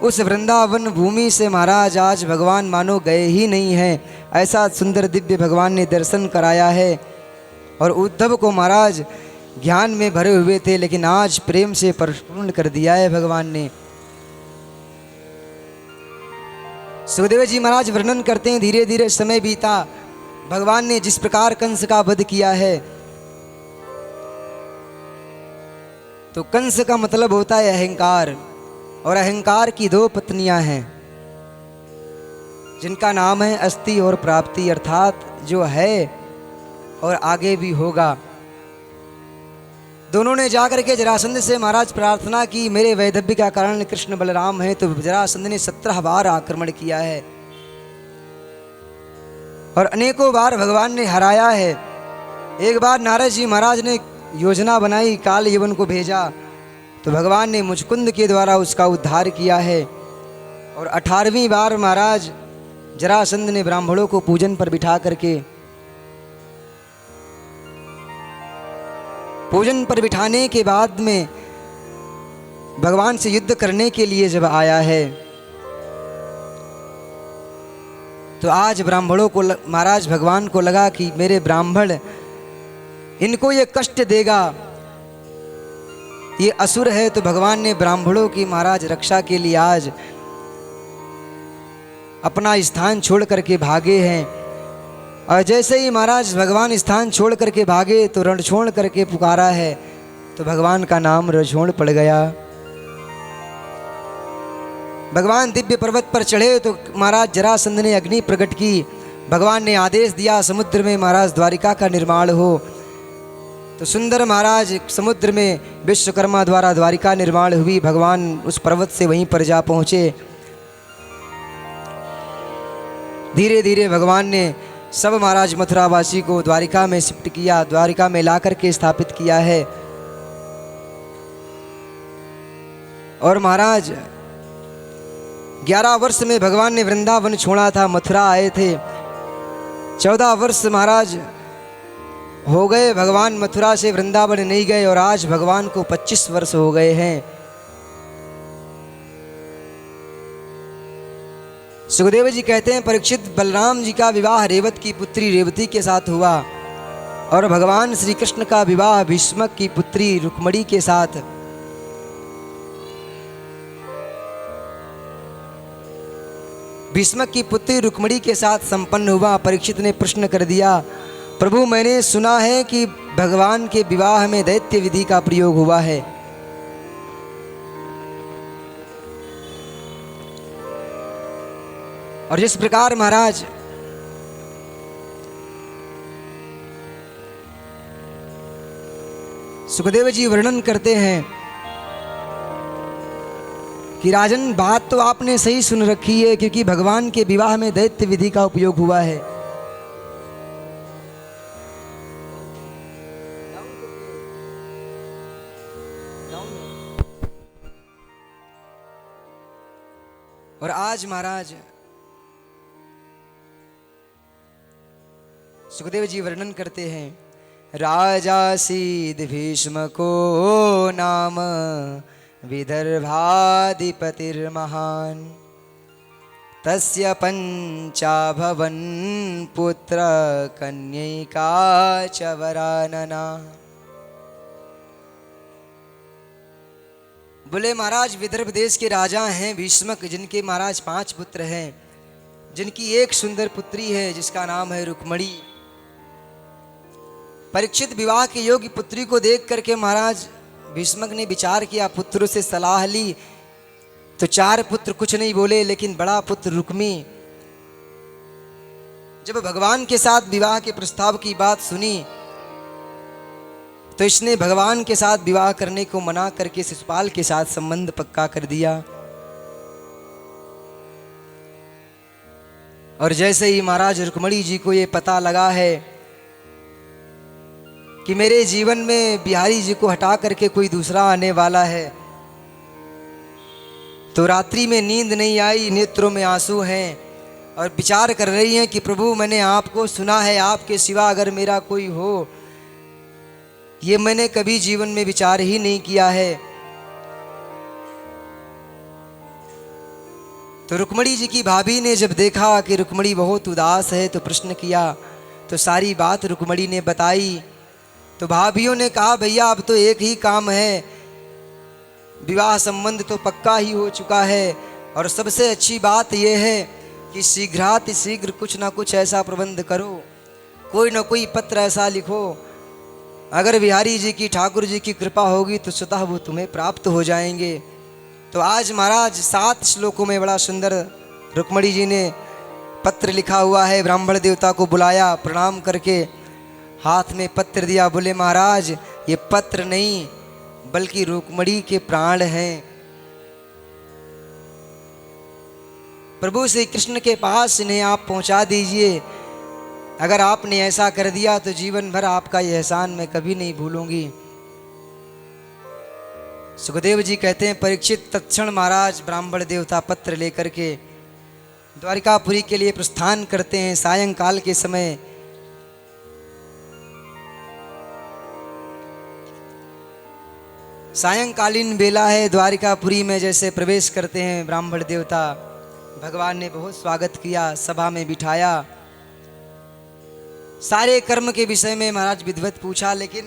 S1: उस वृंदावन भूमि से महाराज आज भगवान मानो गए ही नहीं हैं। ऐसा सुंदर दिव्य भगवान ने दर्शन कराया है। और उद्धव को महाराज ज्ञान में भरे हुए थे, लेकिन आज प्रेम से परिपूर्ण कर दिया है भगवान ने। सुखदेव जी महाराज वर्णन करते हैं, धीरे धीरे समय बीता, भगवान ने जिस प्रकार कंस का वध किया है, तो कंस का मतलब होता है अहंकार, और अहंकार की दो पत्नियां हैं जिनका नाम है अस्ति और प्राप्ति, अर्थात जो है और आगे भी होगा। दोनों ने जाकर के जरासंध से महाराज प्रार्थना की, मेरे वैधव्य का कारण कृष्ण बलराम है, तो जरासंध ने 17 बार आक्रमण किया है और अनेकों बार भगवान ने हराया है। एक बार नारद जी महाराज ने योजना बनाई, काल यवन को भेजा, तो भगवान ने मुचकुंद के द्वारा उसका उद्धार किया है। और 18वीं बार महाराज जरासंध ने ब्राह्मणों को पूजन पर बिठा करके, पूजन पर बिठाने के बाद में भगवान से युद्ध करने के लिए जब आया है, तो आज ब्राह्मणों को महाराज भगवान को लगा कि मेरे ब्राह्मण, इनको ये कष्ट देगा, ये असुर है, तो भगवान ने ब्राह्मणों की महाराज रक्षा के लिए आज अपना स्थान छोड़ करके भागे हैं। और जैसे ही महाराज भगवान स्थान छोड़ करके भागे तो रणछोड़ करके पुकारा है, तो भगवान का नाम रणछोड़ पड़ गया। भगवान दिव्य पर्वत पर चढ़े तो महाराज जरासंध ने अग्नि प्रकट की। भगवान ने आदेश दिया समुद्र में महाराज द्वारिका का निर्माण हो, तो सुंदर महाराज समुद्र में विश्वकर्मा द्वारा द्वारिका निर्माण हुई। भगवान उस पर्वत से वहीं पर जा पहुँचे। धीरे धीरे भगवान ने सब महाराज मथुरावासी को द्वारिका में शिफ्ट किया, द्वारिका में ला करके स्थापित किया है। और महाराज 11 वर्ष में भगवान ने वृंदावन छोड़ा था, मथुरा आए थे। 14 वर्ष महाराज हो गए भगवान मथुरा से वृंदावन नहीं गए और आज भगवान को 25 वर्ष हो गए हैं। सुखदेव जी कहते हैं परीक्षित, बलराम जी का विवाह रेवत की पुत्री रेवती के साथ हुआ और भगवान श्री कृष्ण का विवाह भीष्मक की पुत्री रुक्मणी के साथ। भीष्मक की पुत्री रुक्मणी के साथ संपन्न हुआ। परीक्षित ने प्रश्न कर दिया, प्रभु मैंने सुना है कि भगवान के विवाह में दैत्य विधि का प्रयोग हुआ है। और जिस प्रकार महाराज सुखदेव जी वर्णन करते हैं कि राजन बात तो आपने सही सुन रखी है, क्योंकि भगवान के विवाह में दैत्य विधि का उपयोग हुआ है। और आज महाराज सुखदेव जी वर्णन करते हैं, राजासीद भीष्म को नाम विदर्भाधिपतिर्महान् तस्य पंचाभवन पुत्र कन्यैका च वरानना। बोले महाराज विदर्भ देश के राजा हैं भीष्मक, जिनके महाराज 5 पुत्र हैं, जिनकी एक सुंदर पुत्री है जिसका नाम है रुक्मणी। परीक्षित विवाह के योग्य पुत्री को देख करके महाराज भीष्मक ने विचार किया, पुत्रों से सलाह ली तो 4 पुत्र कुछ नहीं बोले, लेकिन बड़ा पुत्र रुक्मी जब भगवान के साथ विवाह के प्रस्ताव की बात सुनी तो इसने भगवान के साथ विवाह करने को मना करके शिशुपाल के साथ संबंध पक्का कर दिया। और जैसे ही महाराज रुक्मणी जी को ये पता लगा है कि मेरे जीवन में बिहारी जी को हटा करके कोई दूसरा आने वाला है, तो रात्रि में नींद नहीं आई, नेत्रों में आंसू हैं और विचार कर रही हैं कि प्रभु मैंने आपको सुना है, आपके सिवा अगर मेरा कोई हो, ये मैंने कभी जीवन में विचार ही नहीं किया है। तो रुक्मणी जी की भाभी ने जब देखा कि रुक्मणी बहुत उदास है तो प्रश्न किया, तो सारी बात रुक्मणी ने बताई। तो भाभियों ने कहा भैया अब तो एक ही काम है, विवाह संबंध तो पक्का ही हो चुका है और सबसे अच्छी बात यह है कि शीघ्र कुछ ना कुछ ऐसा प्रबंध करो, कोई ना कोई पत्र ऐसा लिखो, अगर बिहारी जी की ठाकुर जी की कृपा होगी तो स्वतः वो तुम्हें प्राप्त हो जाएंगे। तो आज महाराज 7 श्लोकों में बड़ा सुंदर रुक्मणी जी ने पत्र लिखा हुआ है। ब्राह्मण देवता को बुलाया, प्रणाम करके हाथ में पत्र दिया। बोले महाराज ये पत्र नहीं बल्कि रुक्मणी के प्राण हैं, प्रभु श्री कृष्ण के पास इन्हें आप पहुंचा दीजिए। अगर आपने ऐसा कर दिया तो जीवन भर आपका यह एहसान मैं कभी नहीं भूलूंगी। सुखदेव जी कहते हैं परीक्षित तत्क्षण महाराज ब्राह्मण देवता पत्र लेकर के द्वारिकापुरी के लिए प्रस्थान करते हैं। सायंकाल के समय सायंकालीन बेला है, द्वारिकापुरी में जैसे प्रवेश करते हैं ब्राह्मण देवता, भगवान ने बहुत स्वागत किया, सभा में बिठाया, सारे कर्म के विषय में महाराज विधिवत पूछा। लेकिन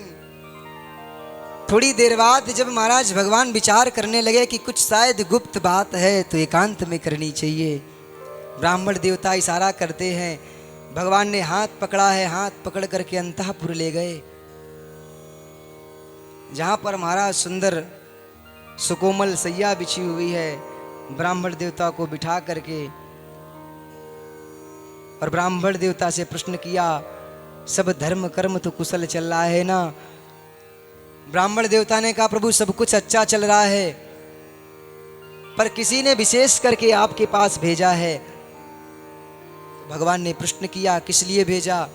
S1: थोड़ी देर बाद जब महाराज भगवान विचार करने लगे कि कुछ शायद गुप्त बात है तो एकांत में करनी चाहिए, ब्राह्मण देवता इशारा करते हैं। भगवान ने हाथ पकड़ा है, हाथ पकड़ करके अंतःपुर ले गए, जहाँ पर महाराज सुंदर सुकोमल सैया बिछी हुई है। ब्राह्मण देवता को बिठा करके और ब्राह्मण देवता से प्रश्न किया, सब धर्म कर्म तो कुशल चल रहा है ना? ब्राह्मण देवता ने कहा प्रभु सब कुछ अच्छा चल रहा है, पर किसी ने विशेष करके आपके पास भेजा है। भगवान ने प्रश्न किया किस लिए भेजा?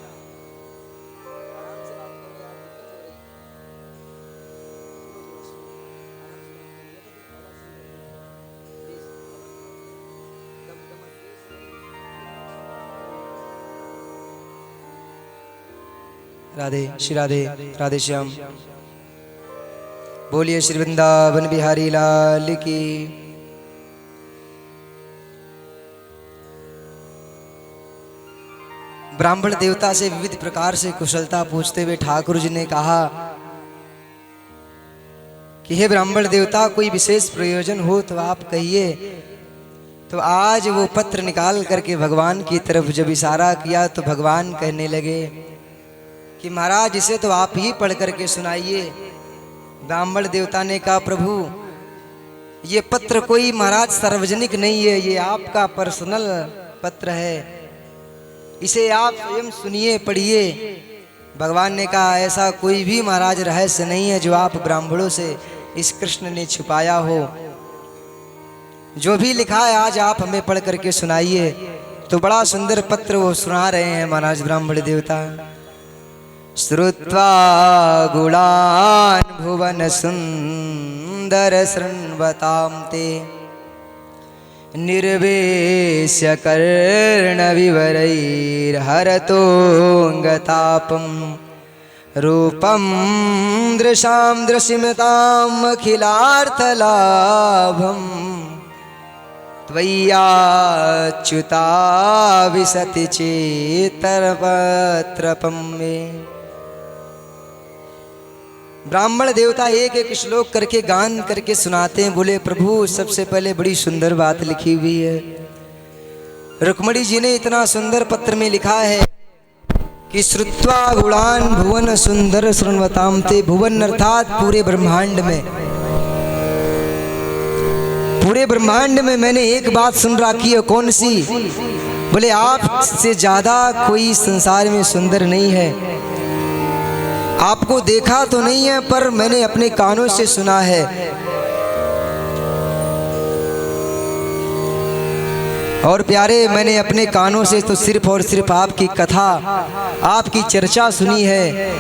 S1: राधे श्री राधे, राधे श्याम। बोलिए श्री वृंदावन बिहारी लाल की। ब्राह्मण देवता से विविध प्रकार से कुशलता पूछते हुए ठाकुर जी ने कहा कि हे ब्राह्मण देवता, कोई विशेष प्रयोजन हो तो आप कहिए। तो आज वो पत्र निकाल करके भगवान की तरफ जब इशारा किया तो भगवान कहने लगे कि महाराज इसे तो आप ही पढ़ करके सुनाइए। ब्राह्मण देवता ने कहा प्रभु ये पत्र कोई महाराज सार्वजनिक नहीं है, ये आपका पर्सनल पत्र है, इसे आप स्वयं सुनिए पढ़िए। भगवान ने कहा ऐसा कोई भी महाराज रहस्य नहीं है जो आप ब्राह्मणों से इस कृष्ण ने छुपाया हो। जो भी लिखा है आज आप हमें पढ़ करके सुनाइए। तो बड़ा सुंदर पत्र वो सुना रहे हैं महाराज ब्राह्मण देवता। श्रुत्वा गुणान् भुवन सुंदर शृण्वतां ते निर्वेश्य कर्ण विवरैर्हरतोऽङ्गतापं रूपं दृशां दृशिमताम् अखिलार्थलाभं त्वय्याच्युता विशति चेतरपत्रपं मे। ब्राह्मण देवता एक एक श्लोक करके गान करके सुनाते हैं। बोले प्रभु सबसे पहले बड़ी सुंदर बात लिखी हुई है। रुक्मणी जी ने इतना सुंदर पत्र में लिखा है कि श्रुत्वा गुणान् भुवन सुंदर शृण्वतां ते। भुवन अर्थात पूरे ब्रह्मांड में, पूरे ब्रह्मांड में मैंने एक बात सुन रखी है। कौन सी? बोले आपसे ज्यादा कोई संसार में सुंदर नहीं है। आपको देखा तो नहीं है पर मैंने अपने कानों से सुना है। और प्यारे मैंने अपने कानों से तो सिर्फ और सिर्फ आपकी कथा, आपकी चर्चा सुनी है।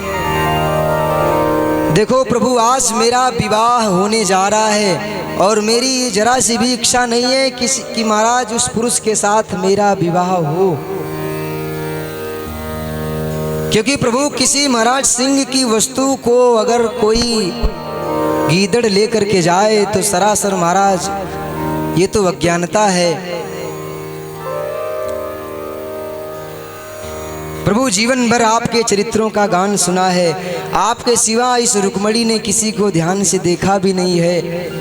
S1: देखो प्रभु आज मेरा विवाह होने जा रहा है और मेरी जरा सी भी इच्छा नहीं है कि महाराज उस पुरुष के साथ मेरा विवाह हो। क्योंकि प्रभु किसी महाराज सिंह की वस्तु को अगर कोई गीदड़ लेकर के जाए तो सरासर महाराज ये तो अज्ञानता है। प्रभु जीवन भर आपके चरित्रों का गान सुना है, आपके सिवा इस रुक्मणी ने किसी को ध्यान से देखा भी नहीं है।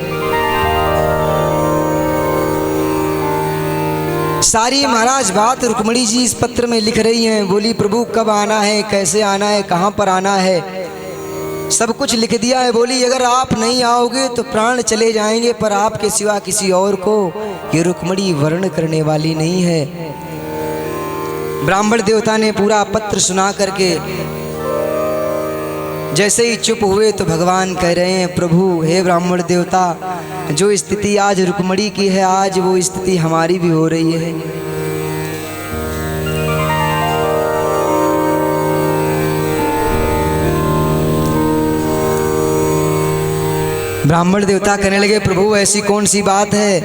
S1: सारी महाराज बात रुक्मणी जी इस पत्र में लिख रही हैं। बोली प्रभु कब आना है, कैसे आना है, कहाँ पर आना है, सब कुछ लिख दिया है। बोली अगर आप नहीं आओगे तो प्राण चले जाएंगे, पर आपके सिवा किसी और को ये रुक्मणी वर्ण करने वाली नहीं है। ब्राह्मण देवता ने पूरा पत्र सुना करके जैसे ही चुप हुए तो भगवान कह रहे हैं प्रभु हे ब्राह्मण देवता, जो स्थिति आज रुक्मणी की है आज वो स्थिति हमारी भी हो रही है। ब्राह्मण देवता कहने लगे प्रभु ऐसी कौन सी बात है,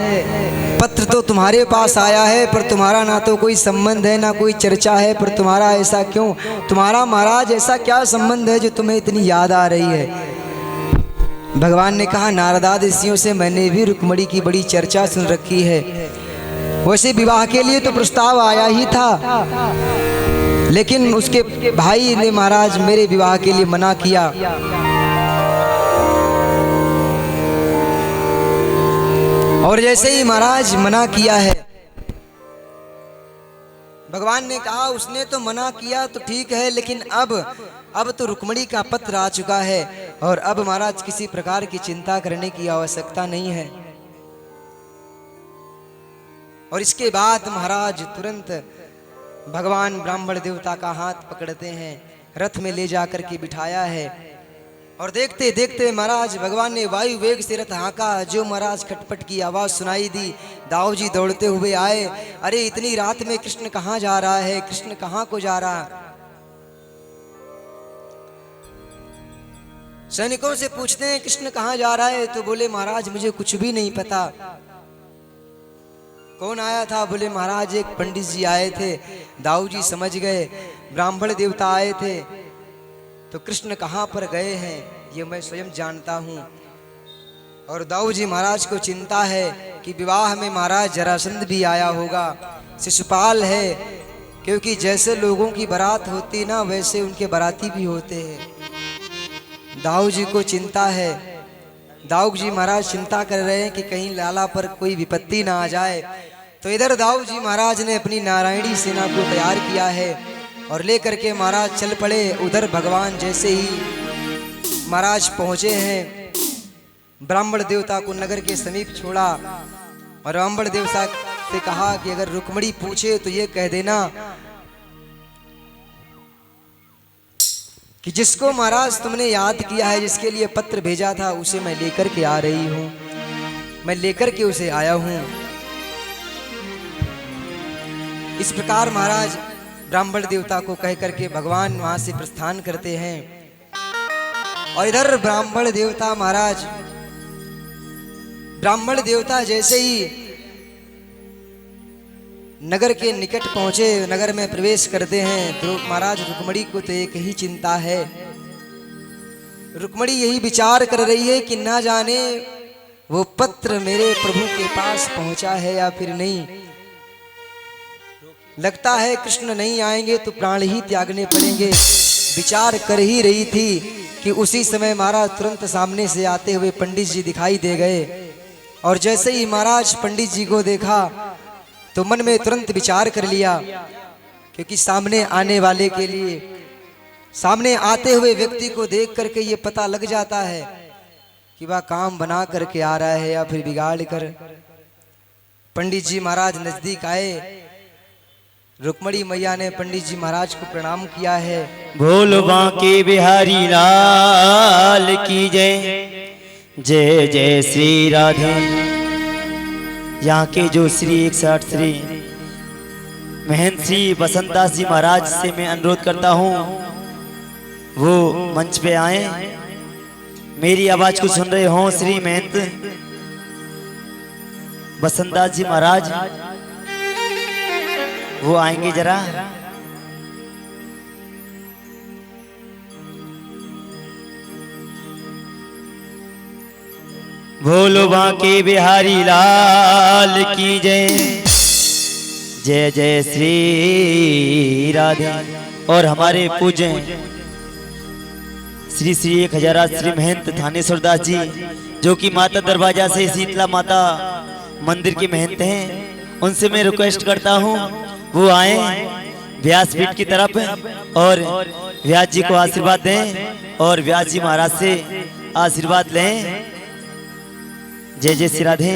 S1: पत्र तो तुम्हारे पास आया है पर तुम्हारा ना तो कोई संबंध है ना कोई चर्चा है, पर तुम्हारा ऐसा क्यों, तुम्हारा महाराज ऐसा क्या संबंध है जो तुम्हें इतनी याद आ रही है। भगवान ने कहा नारदाद ऋषियों से मैंने भी रुक्मणी की बड़ी चर्चा सुन रखी है। वैसे विवाह के लिए तो प्रस्ताव आया ही था, लेकिन उसके भाई ने महाराज मेरे विवाह के लिए मना किया। और जैसे ही महाराज मना किया है, भगवान ने कहा उसने तो मना किया तो ठीक है, लेकिन अब तो रुक्मणी का पत्र आ चुका है और अब महाराज किसी प्रकार की चिंता करने की आवश्यकता नहीं है। और इसके बाद महाराज तुरंत भगवान ब्राह्मण देवता का हाथ पकड़ते हैं, रथ में ले जाकर के बिठाया है। और देखते देखते महाराज भगवान ने वायु वेग से रथ हाँका। जो महाराज खटपट की आवाज सुनाई दी, दाऊ जी दौड़ते हुए आए। अरे इतनी रात में कृष्ण कहाँ जा रहा है, कृष्ण कहाँ को जा रहा। सैनिकों से पूछते हैं कृष्ण कहाँ जा रहा है, तो बोले महाराज मुझे कुछ भी नहीं पता। कौन आया था, बोले महाराज एक पंडित जी आए थे। दाऊ जी समझ गए ब्राह्मण देवता आए थे। तो कृष्ण कहाँ पर गए हैं ये मैं स्वयं जानता हूँ। और दाऊ जी महाराज को चिंता है कि विवाह में महाराज जरासंध भी आया होगा, शिशुपाल है, क्योंकि जैसे लोगों की बारात होती ना वैसे उनके बाराती भी होते हैं। दाऊ जी को चिंता है। दाऊ जी महाराज चिंता कर रहे हैं कि कहीं लाला पर कोई विपत्ति ना आ जाए। तो इधर दाऊ जी महाराज ने अपनी नारायणी सेना को तैयार किया है और लेकर के महाराज चल पड़े। उधर भगवान जैसे ही महाराज पहुंचे हैं, ब्राह्मण देवता को नगर के समीप छोड़ा और ब्राह्मण देवता से कहा कि अगर रुक्मणी पूछे तो ये कह देना कि जिसको महाराज तुमने याद किया है, जिसके लिए पत्र भेजा था, उसे मैं लेकर के आ रही हूं, मैं लेकर के उसे आया हूं। इस प्रकार महाराज ब्राह्मण देवता को कह करके भगवान वहां से प्रस्थान करते हैं। और इधर ब्राह्मण देवता जैसे ही नगर के निकट पहुंचे, नगर में प्रवेश करते हैं, तो महाराज रुक्मणी को तो एक ही चिंता है। रुक्मणी यही विचार कर रही है कि ना जाने वो पत्र मेरे प्रभु के पास पहुंचा है या फिर नहीं। लगता है कृष्ण नहीं आएंगे तो प्राण ही त्यागने पड़ेंगे। विचार कर ही रही थी कि उसी समय महाराज तुरंत सामने से आते हुए पंडित जी दिखाई दे गए। और जैसे ही महाराज पंडित जी को देखा तो मन में तुरंत विचार कर लिया, क्योंकि सामने आने वाले के लिए, सामने आते हुए व्यक्ति को देख करके ये पता लग जाता है कि वह काम बना करके आ रहा है या फिर बिगाड़ कर। पंडित जी महाराज नजदीक आए। रुक्मणी मैया ने पंडित जी महाराज को प्रणाम किया है।
S2: बोल बांके बिहारी लाल की जय, जय जय श्री राधे। यहाँ के जो श्री 108 श्री महंत श्री बसंतदास जी महाराज से मैं अनुरोध करता हूँ वो मंच पे आए। मेरी आवाज को सुन रहे हो श्री महंत बसंतदास जी महाराज, वो आएंगे जरा। बोलो बांके बिहारी लाल की जय, जय जय श्री राधे। और हमारे पूज्य श्री श्री 1008 श्री महंत थानेश्वर दास जी, जो कि माता दरवाजा से शीतला माता मंदिर के महंत हैं, उनसे मैं रिक्वेस्ट करता हूँ वो आए व्यासपीठ की तरफ और व्यास जी को आशीर्वाद दें और व्यास जी महाराज से आशीर्वाद लें। जय जय श्री राधे।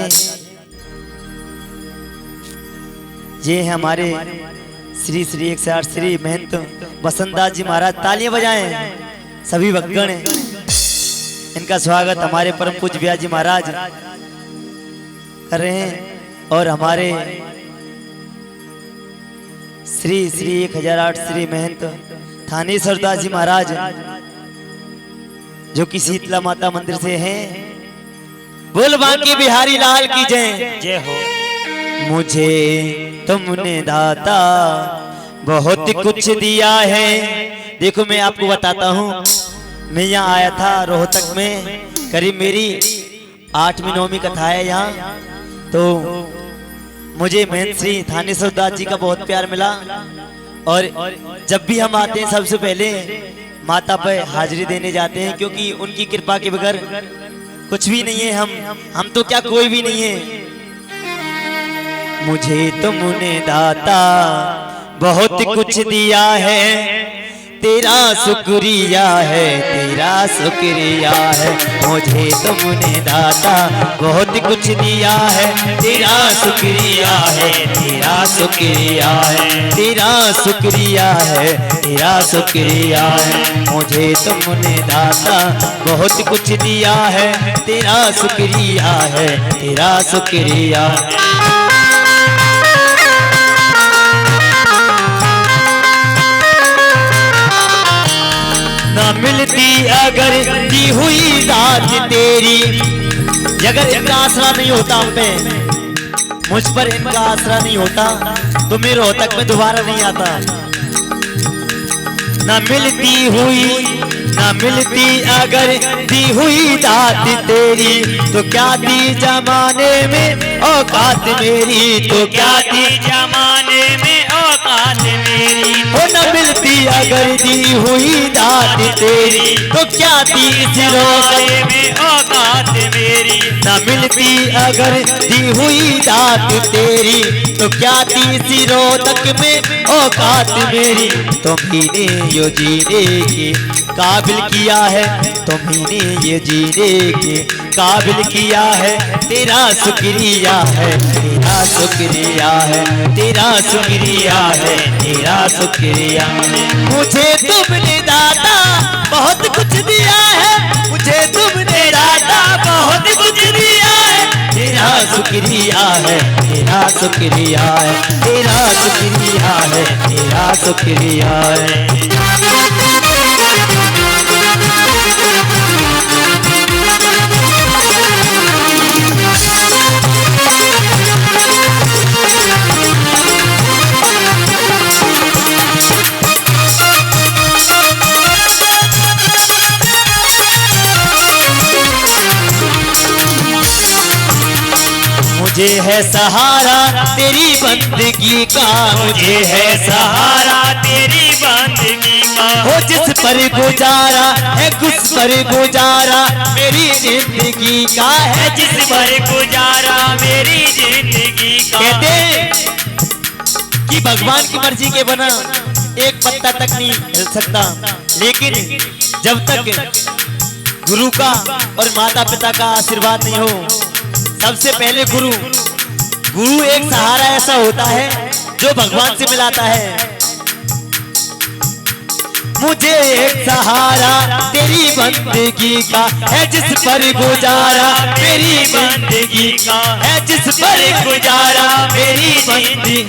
S2: ये है हमारे श्री श्री 108 श्री महंत बसंतदास जी महाराज। तालियां बजाएं सभी भक्तगण। इनका स्वागत हमारे परम पूज्य व्यास जी महाराज कर रहे हैं। और हमारे श्री श्री 1008 श्री महंत थानेश्वर दास जी महाराज, जो कि शीतला माता मंदिर से हैं। बोल बांके बिहारी लाल की जय, जय हो। मुझे तुमने दाता बहुत कुछ दिया है। देखो मैं आपको बताता हूँ, मैं यहाँ आया था रोहतक में, करीब मेरी 8वीं 9वीं कथा है यहाँ। तो मुझे महंत श्री थानेश्वर दास जी का बहुत प्यार मिला। और जब भी हम आते हैं सबसे पहले माता पे हाजिरी देने जाते हैं, क्योंकि उनकी कृपा के बगैर कुछ भी नहीं है। हम तो क्या कोई भी नहीं है। मुझे तुमने दाता बहुत कुछ दिया है, तेरा शुक्रिया है, तेरा शुक्रिया है। मुझे तुमने दाता बहुत कुछ दिया है, तेरा शुक्रिया है, तेरा शुक्रिया है, तेरा शुक्रिया है, तेरा शुक्रिया है। मुझे तुमने दाता बहुत कुछ दिया है, तेरा शुक्रिया है, तेरा शुक्रिया। ना मिलती अगर दी हुई दात तेरी, अगर इनका आसरा नहीं होता हम पे, मुझ पर इनका आसरा नहीं होता तो मैं रोहतक में दोबारा नहीं आता। ना मिलती हुई ना मिलती अगर दी हुई दात तेरी तो क्या थी जमाने में औकात मेरी, तो क्या थी
S3: जमाने में औकात मेरी।
S2: हो न मिलती अगर दी हुई दात तेरी तो क्या थी इस रोज़े
S3: में औकात मेरी।
S2: न मिलती अगर दी हुई दात तेरी तो क्या थी इस रोदक में औकात मेरी। तुम्हीने यो जीने के काबिल किया है, तुम्हीने ये जीने के काबिल किया है, तेरा शुक्रिया है, तेरा शुक्रिया है, तेरा शुक्रिया है, तेरा शुक्रिया है। मुझे तुमने दाता बहुत कुछ दिया है, मुझे तुमने दाता बहुत कुछ दिया है, तेरा शुक्रिया है, तेरा शुक्रिया है, तेरा शुक्रिया है, तेरा शुक्रिया है। मुझे है सहारा तेरी बंदगी का,
S3: मुझे है सहारा तेरी बंदगी का।
S2: हो जिस पर गुजारा है उस पर गुजारा मेरी जिंदगी का है,
S3: जिस पर गुजारा मेरी जिंदगी का।
S2: कहते कि भगवान की मर्जी के बना एक पत्ता तक नहीं हिल सकता, लेकिन जब तक गुरु का और माता पिता का आशीर्वाद नहीं हो, सबसे पहले गुरु एक सहारा ऐसा होता है जो भगवान से मिलाता है। मुझे एक सहारा तेरी बंदगी का है जिस पर गुजारा मेरी बंदगी का है, जिस पर गुजारा मेरी बंदगी।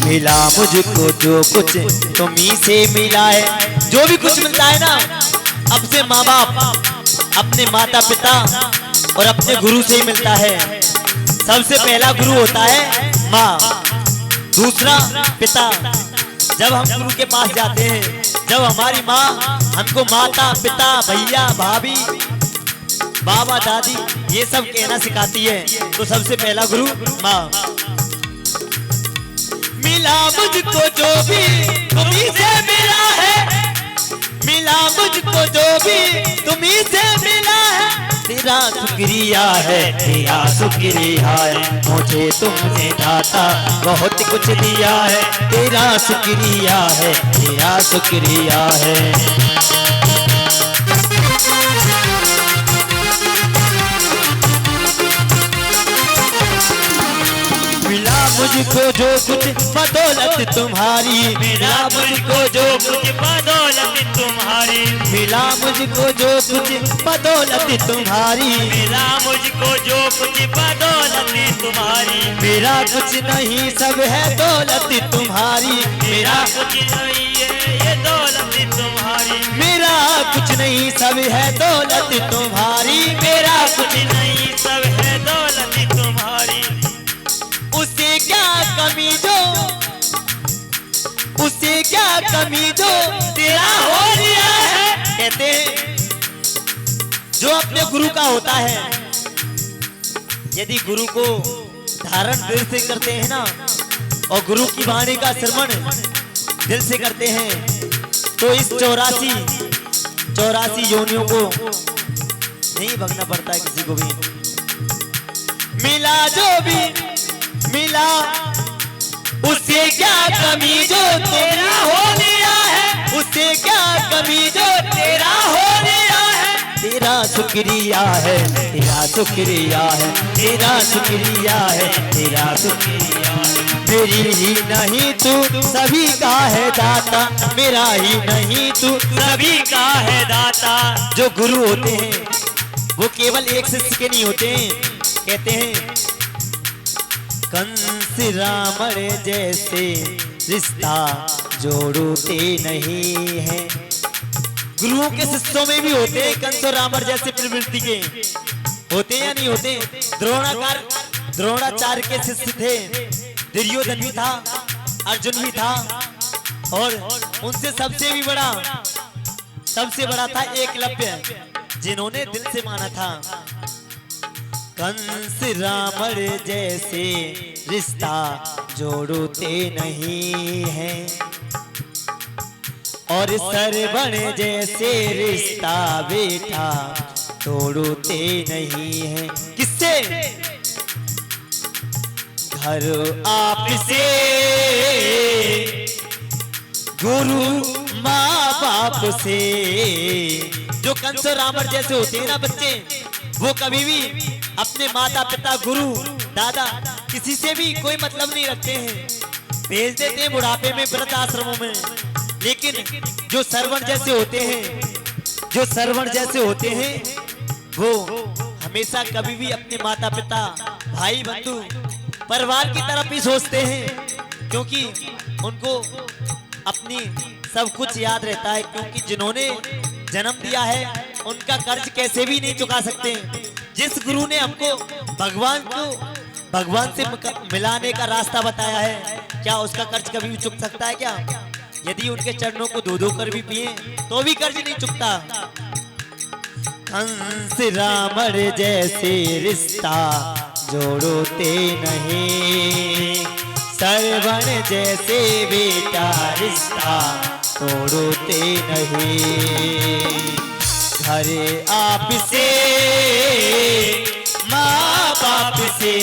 S2: मिला मुझको जो कुछ तुम्ही से मिला है, जो भी कुछ मिलता है ना, अब से माँ बाप अपने माता पिता और अपने गुरु से ही मिलता है। सबसे पहला गुरु होता है माँ, दूसरा पिता। जब हम गुरु के पास जाते हैं, जब हमारी माँ हमको माता पिता भैया भाभी बाबा दादी ये सब कहना सिखाती है, तो सबसे पहला गुरु माँ। मिला मुझको जो भी तुम्ही से मिला है, मिला मुझको जो भी तुम्ही से मिला है, तेरा शुक्रिया है, तेरा शुक्रिया है। मुझे तुमने दाता बहुत कुछ दिया है, तेरा शुक्रिया है, तेरा शुक्रिया है। मिला मुझको जो कुछ बदौलत तुम्हारी,
S3: मिला मुझको जो कुछ बदौलत तुम्हारी।
S2: मिला मुझको जो कुछ बदौलत तुम्हारी,
S3: मिला मुझको जो कुछ बदौलत तुम्हारी।
S2: मेरा कुछ नहीं सब है दौलत तुम्हारी,
S3: मेरा कुछ नहीं है ये दौलत तुम्हारी।
S2: मेरा कुछ नहीं सब है दौलत तुम्हारी, मेरा
S3: कुछ नहीं सब है दौलत तुम्हारी।
S2: उससे क्या कमी जो, उससे क्या कमी जो तेरा हो लिया है। कहते हैं जो अपने गुरु का होता है, यदि गुरु को धारण दिल से करते हैं ना, और गुरु की वाणी का श्रवण दिल से करते हैं, तो इस 84 योनियों को नहीं भगना पड़ता है किसी को भी। मिला जो भी मिला उससे क्या कमी जो तेरा हो लिया है, उससे क्या कमी जो तेरा हो लिया है। तेरा शुक्रिया है, तेरा शुक्रिया है, तेरा शुक्रिया है, तेरा शुक्रिया है। मेरी ही नहीं तू सभी का है दाता, मेरा ही नहीं तू
S3: सभी का है दाता।
S2: जो गुरु होते हैं वो केवल एक शिष्य के नहीं होते हैं। कहते हैं कंस रावण जैसे रिश्ता जोड़ते नहीं है। गुरुओं के शिष्यों में भी होते हैं कंस और रावण जैसे प्रवृत्ति के, होते या नहीं होते। द्रोणाचार्य के शिष्य थे, दुर्योधन भी था, अर्जुन भी था, और उनसे सबसे भी बड़ा सबसे बड़ा था एकलव्य, जिन्होंने दिल से माना था। कंस रावण जैसे रिश्ता जोड़ते नहीं है, और सरवण जैसे रिश्ता बेटा तोड़ते नहीं है। किससे? घर आपसे, गुरु माँ बाप से। जो कंस और रावण जैसे होते हैं ना बच्चे, वो कभी भी अपने माता पिता, गुरु, दादा, किसी से भी कोई मतलब नहीं रखते हैं, भेज देते हैं बुढ़ापे में व्रत आश्रमों में। लेकिन जो सरवण जैसे होते हैं, जो सरवण जैसे होते हैं, वो हमेशा कभी भी अपने माता पिता, भाई बंधु, परिवार की तरफ ही सोचते हैं, क्योंकि उनको अपनी सब कुछ याद रहता है। क्योंकि जिन्होंने जन्म दिया है उनका कर्ज कैसे भी नहीं चुका सकते। जिस गुरु ने हमको भगवान से मिलाने का रास्ता बताया है, क्या उसका कर्ज कभी भी चुक सकता है क्या? यदि उनके चरणों को धो धो कर भी पिए तो भी कर्ज नहीं चुकता। कंस रावण जैसे रिश्ता जोड़ते नहीं, सरवण जैसे बेटा रिश्ता तोड़ते नहीं। घर आपसे, माँ बाप से।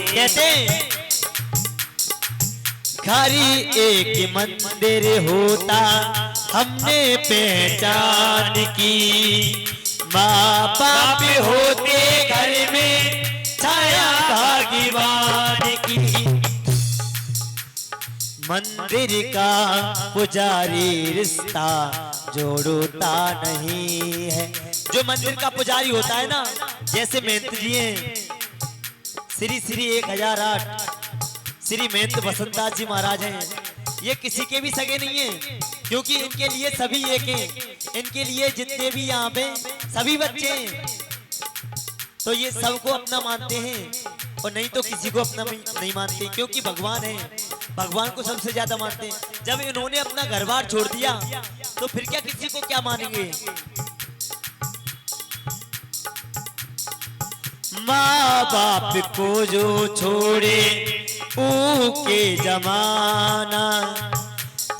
S2: कहते घर एक मंदिर होता हमने पहचान की, माँ बाप होते घर में छाया भाग्यवान की। मंदिर का पुजारी रिश्ता जोड़ता नहीं है। जो मंदिर का पुजारी होता है ना, जैसे महंत जी हैं, श्री 1008 श्री महंत बसंतदास जी महाराज हैं, ये किसी के भी सगे नहीं है, क्योंकि इनके लिए सभी एक हैं। इनके लिए जितने भी यहाँ पे सभी बच्चे हैं, तो ये सबको अपना मानते हैं, और नहीं तो किसी को अपना नहीं मानते, क्योंकि भगवान है, भगवान को सबसे ज्यादा मानते हैं। जब इन्होंने अपना घर बार छोड़ दिया तो फिर क्या किसी को क्या मानेंगे। माँ बाप को जो छोड़े ऊके जमाना,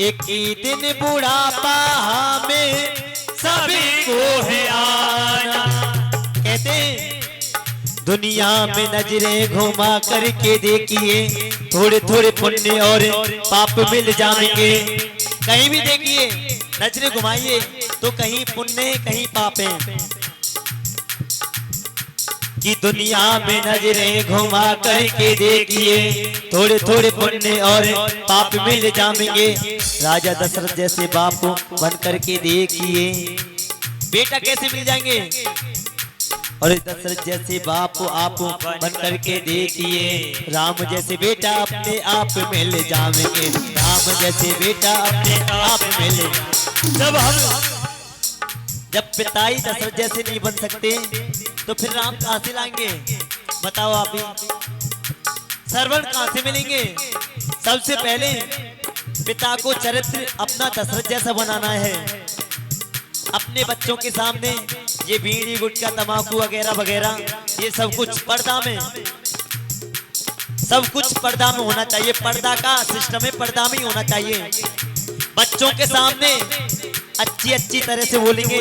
S2: एक ही दिन बुढ़ापा हमें सभी को है आना। कहते दुनिया में नजरें घुमा करके देखिए, थोड़े थोड़े पुण्य और पाप मिल जाएंगे। कहीं भी देखिए, नजरें घुमाइए तो कहीं पुण्य कहीं पाप है। कि दुनिया में नजरें घुमा करके देखिए, थोड़े थोड़े पुण्य और पाप मिल जाएंगे। राजा दशरथ जैसे बाप बन करके देखिए, बेटा कैसे मिल जाएंगे। और दशरथ जैसे बाप आप बन करके देखिए, राम जैसे बेटा अपने आप मिल जाएंगे। राम जैसे बेटा अपने आप मिल। जब पिताई दशरथ जैसे नहीं बन सकते तो फिर राम कहां से लाएंगे, बताओ आप ही। सरवण कहां से मिलेंगे। सबसे पहले पिता को चरित्र अपना दशरथ जैसा बनाना है। अपने बच्चों के सामने ये बीड़ी गुटखा तंबाकू वगैरह वगैरह ये सब कुछ पर्दा में, सब कुछ पर्दा में होना चाहिए। पर्दा का सिस्टम है, पर्दा में ही होना चाहिए। बच्चों के सामने अच्छी तरह से बोलेंगे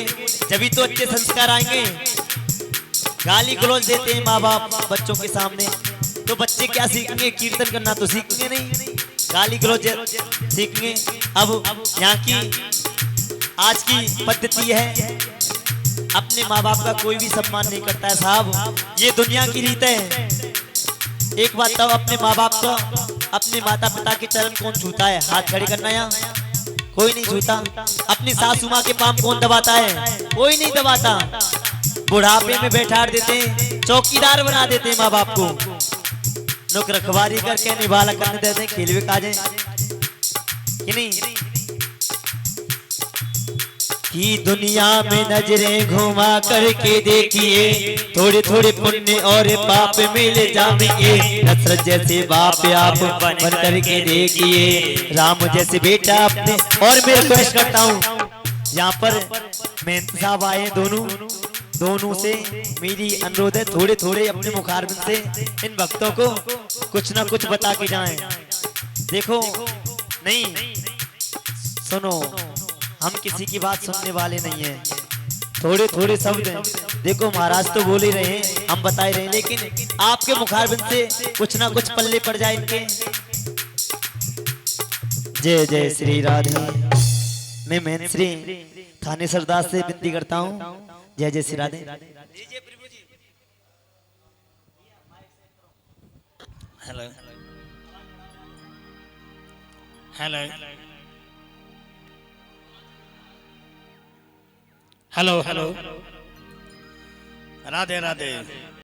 S2: जभी तो अच्छे संस्कार आएंगे। गाली गलौज देते हैं माँ बाप बच्चों के सामने, तो बच्चे क्या सीखेंगे। कीर्तन करना तो सीखेंगे नहीं, गाली गलौज सीखेंगे। अब यहाँ की आज की पद्धति है, अपने माँ बाप का कोई भी सम्मान नहीं करता है साहब, ये दुनिया की रीत है। एक बात तो अपने माँ बाप का, अपने माता पिता के चरण कौन छूता है। हाथ खड़े करना, यहाँ कोई नहीं छूता। अपनी सासू माँ के पांव कौन दबाता है, कोई नहीं दबाता। बुढ़ापे में बैठा देते हैं, चौकीदार बना देते हैं माँ बाप को, नुक रखवारी करके निभाला करने देते हैं, खेल भी काजे कि नहीं। कि दुनिया में नजरें घुमा करके देखिए, थोड़े थोड़े पुण्य और पाप मिल जाएंगे। दशरथ जैसे बाप आप बन करके देखिए, राम जैसे बेटा अपने। और मैं रिक्वेस्ट करता हूँ यहाँ पर मेहनत साहब आए हैं दोनों से मेरी अनुरोध है, थोड़े थोड़े अपने मुखारबिन से इन भक्तों को कुछ ना कुछ बता के जाएं। देखो नहीं सुनो, हम किसी की बात सुनने वाले नहीं हैं, थोड़े थोड़े शब्द हैं। देखो महाराज तो बोल ही रहे हैं, हम बता ही रहे हैं, लेकिन आपके मुखारबिन से कुछ ना कुछ पल्ले पड़ जाए इनके। जय जय श्री राधे। मैं मेहन श्री थाने सरदार से विनती करता हूँ, जय जय Shri Radhe.
S3: Hello hello hello hello, Radhe Radhe.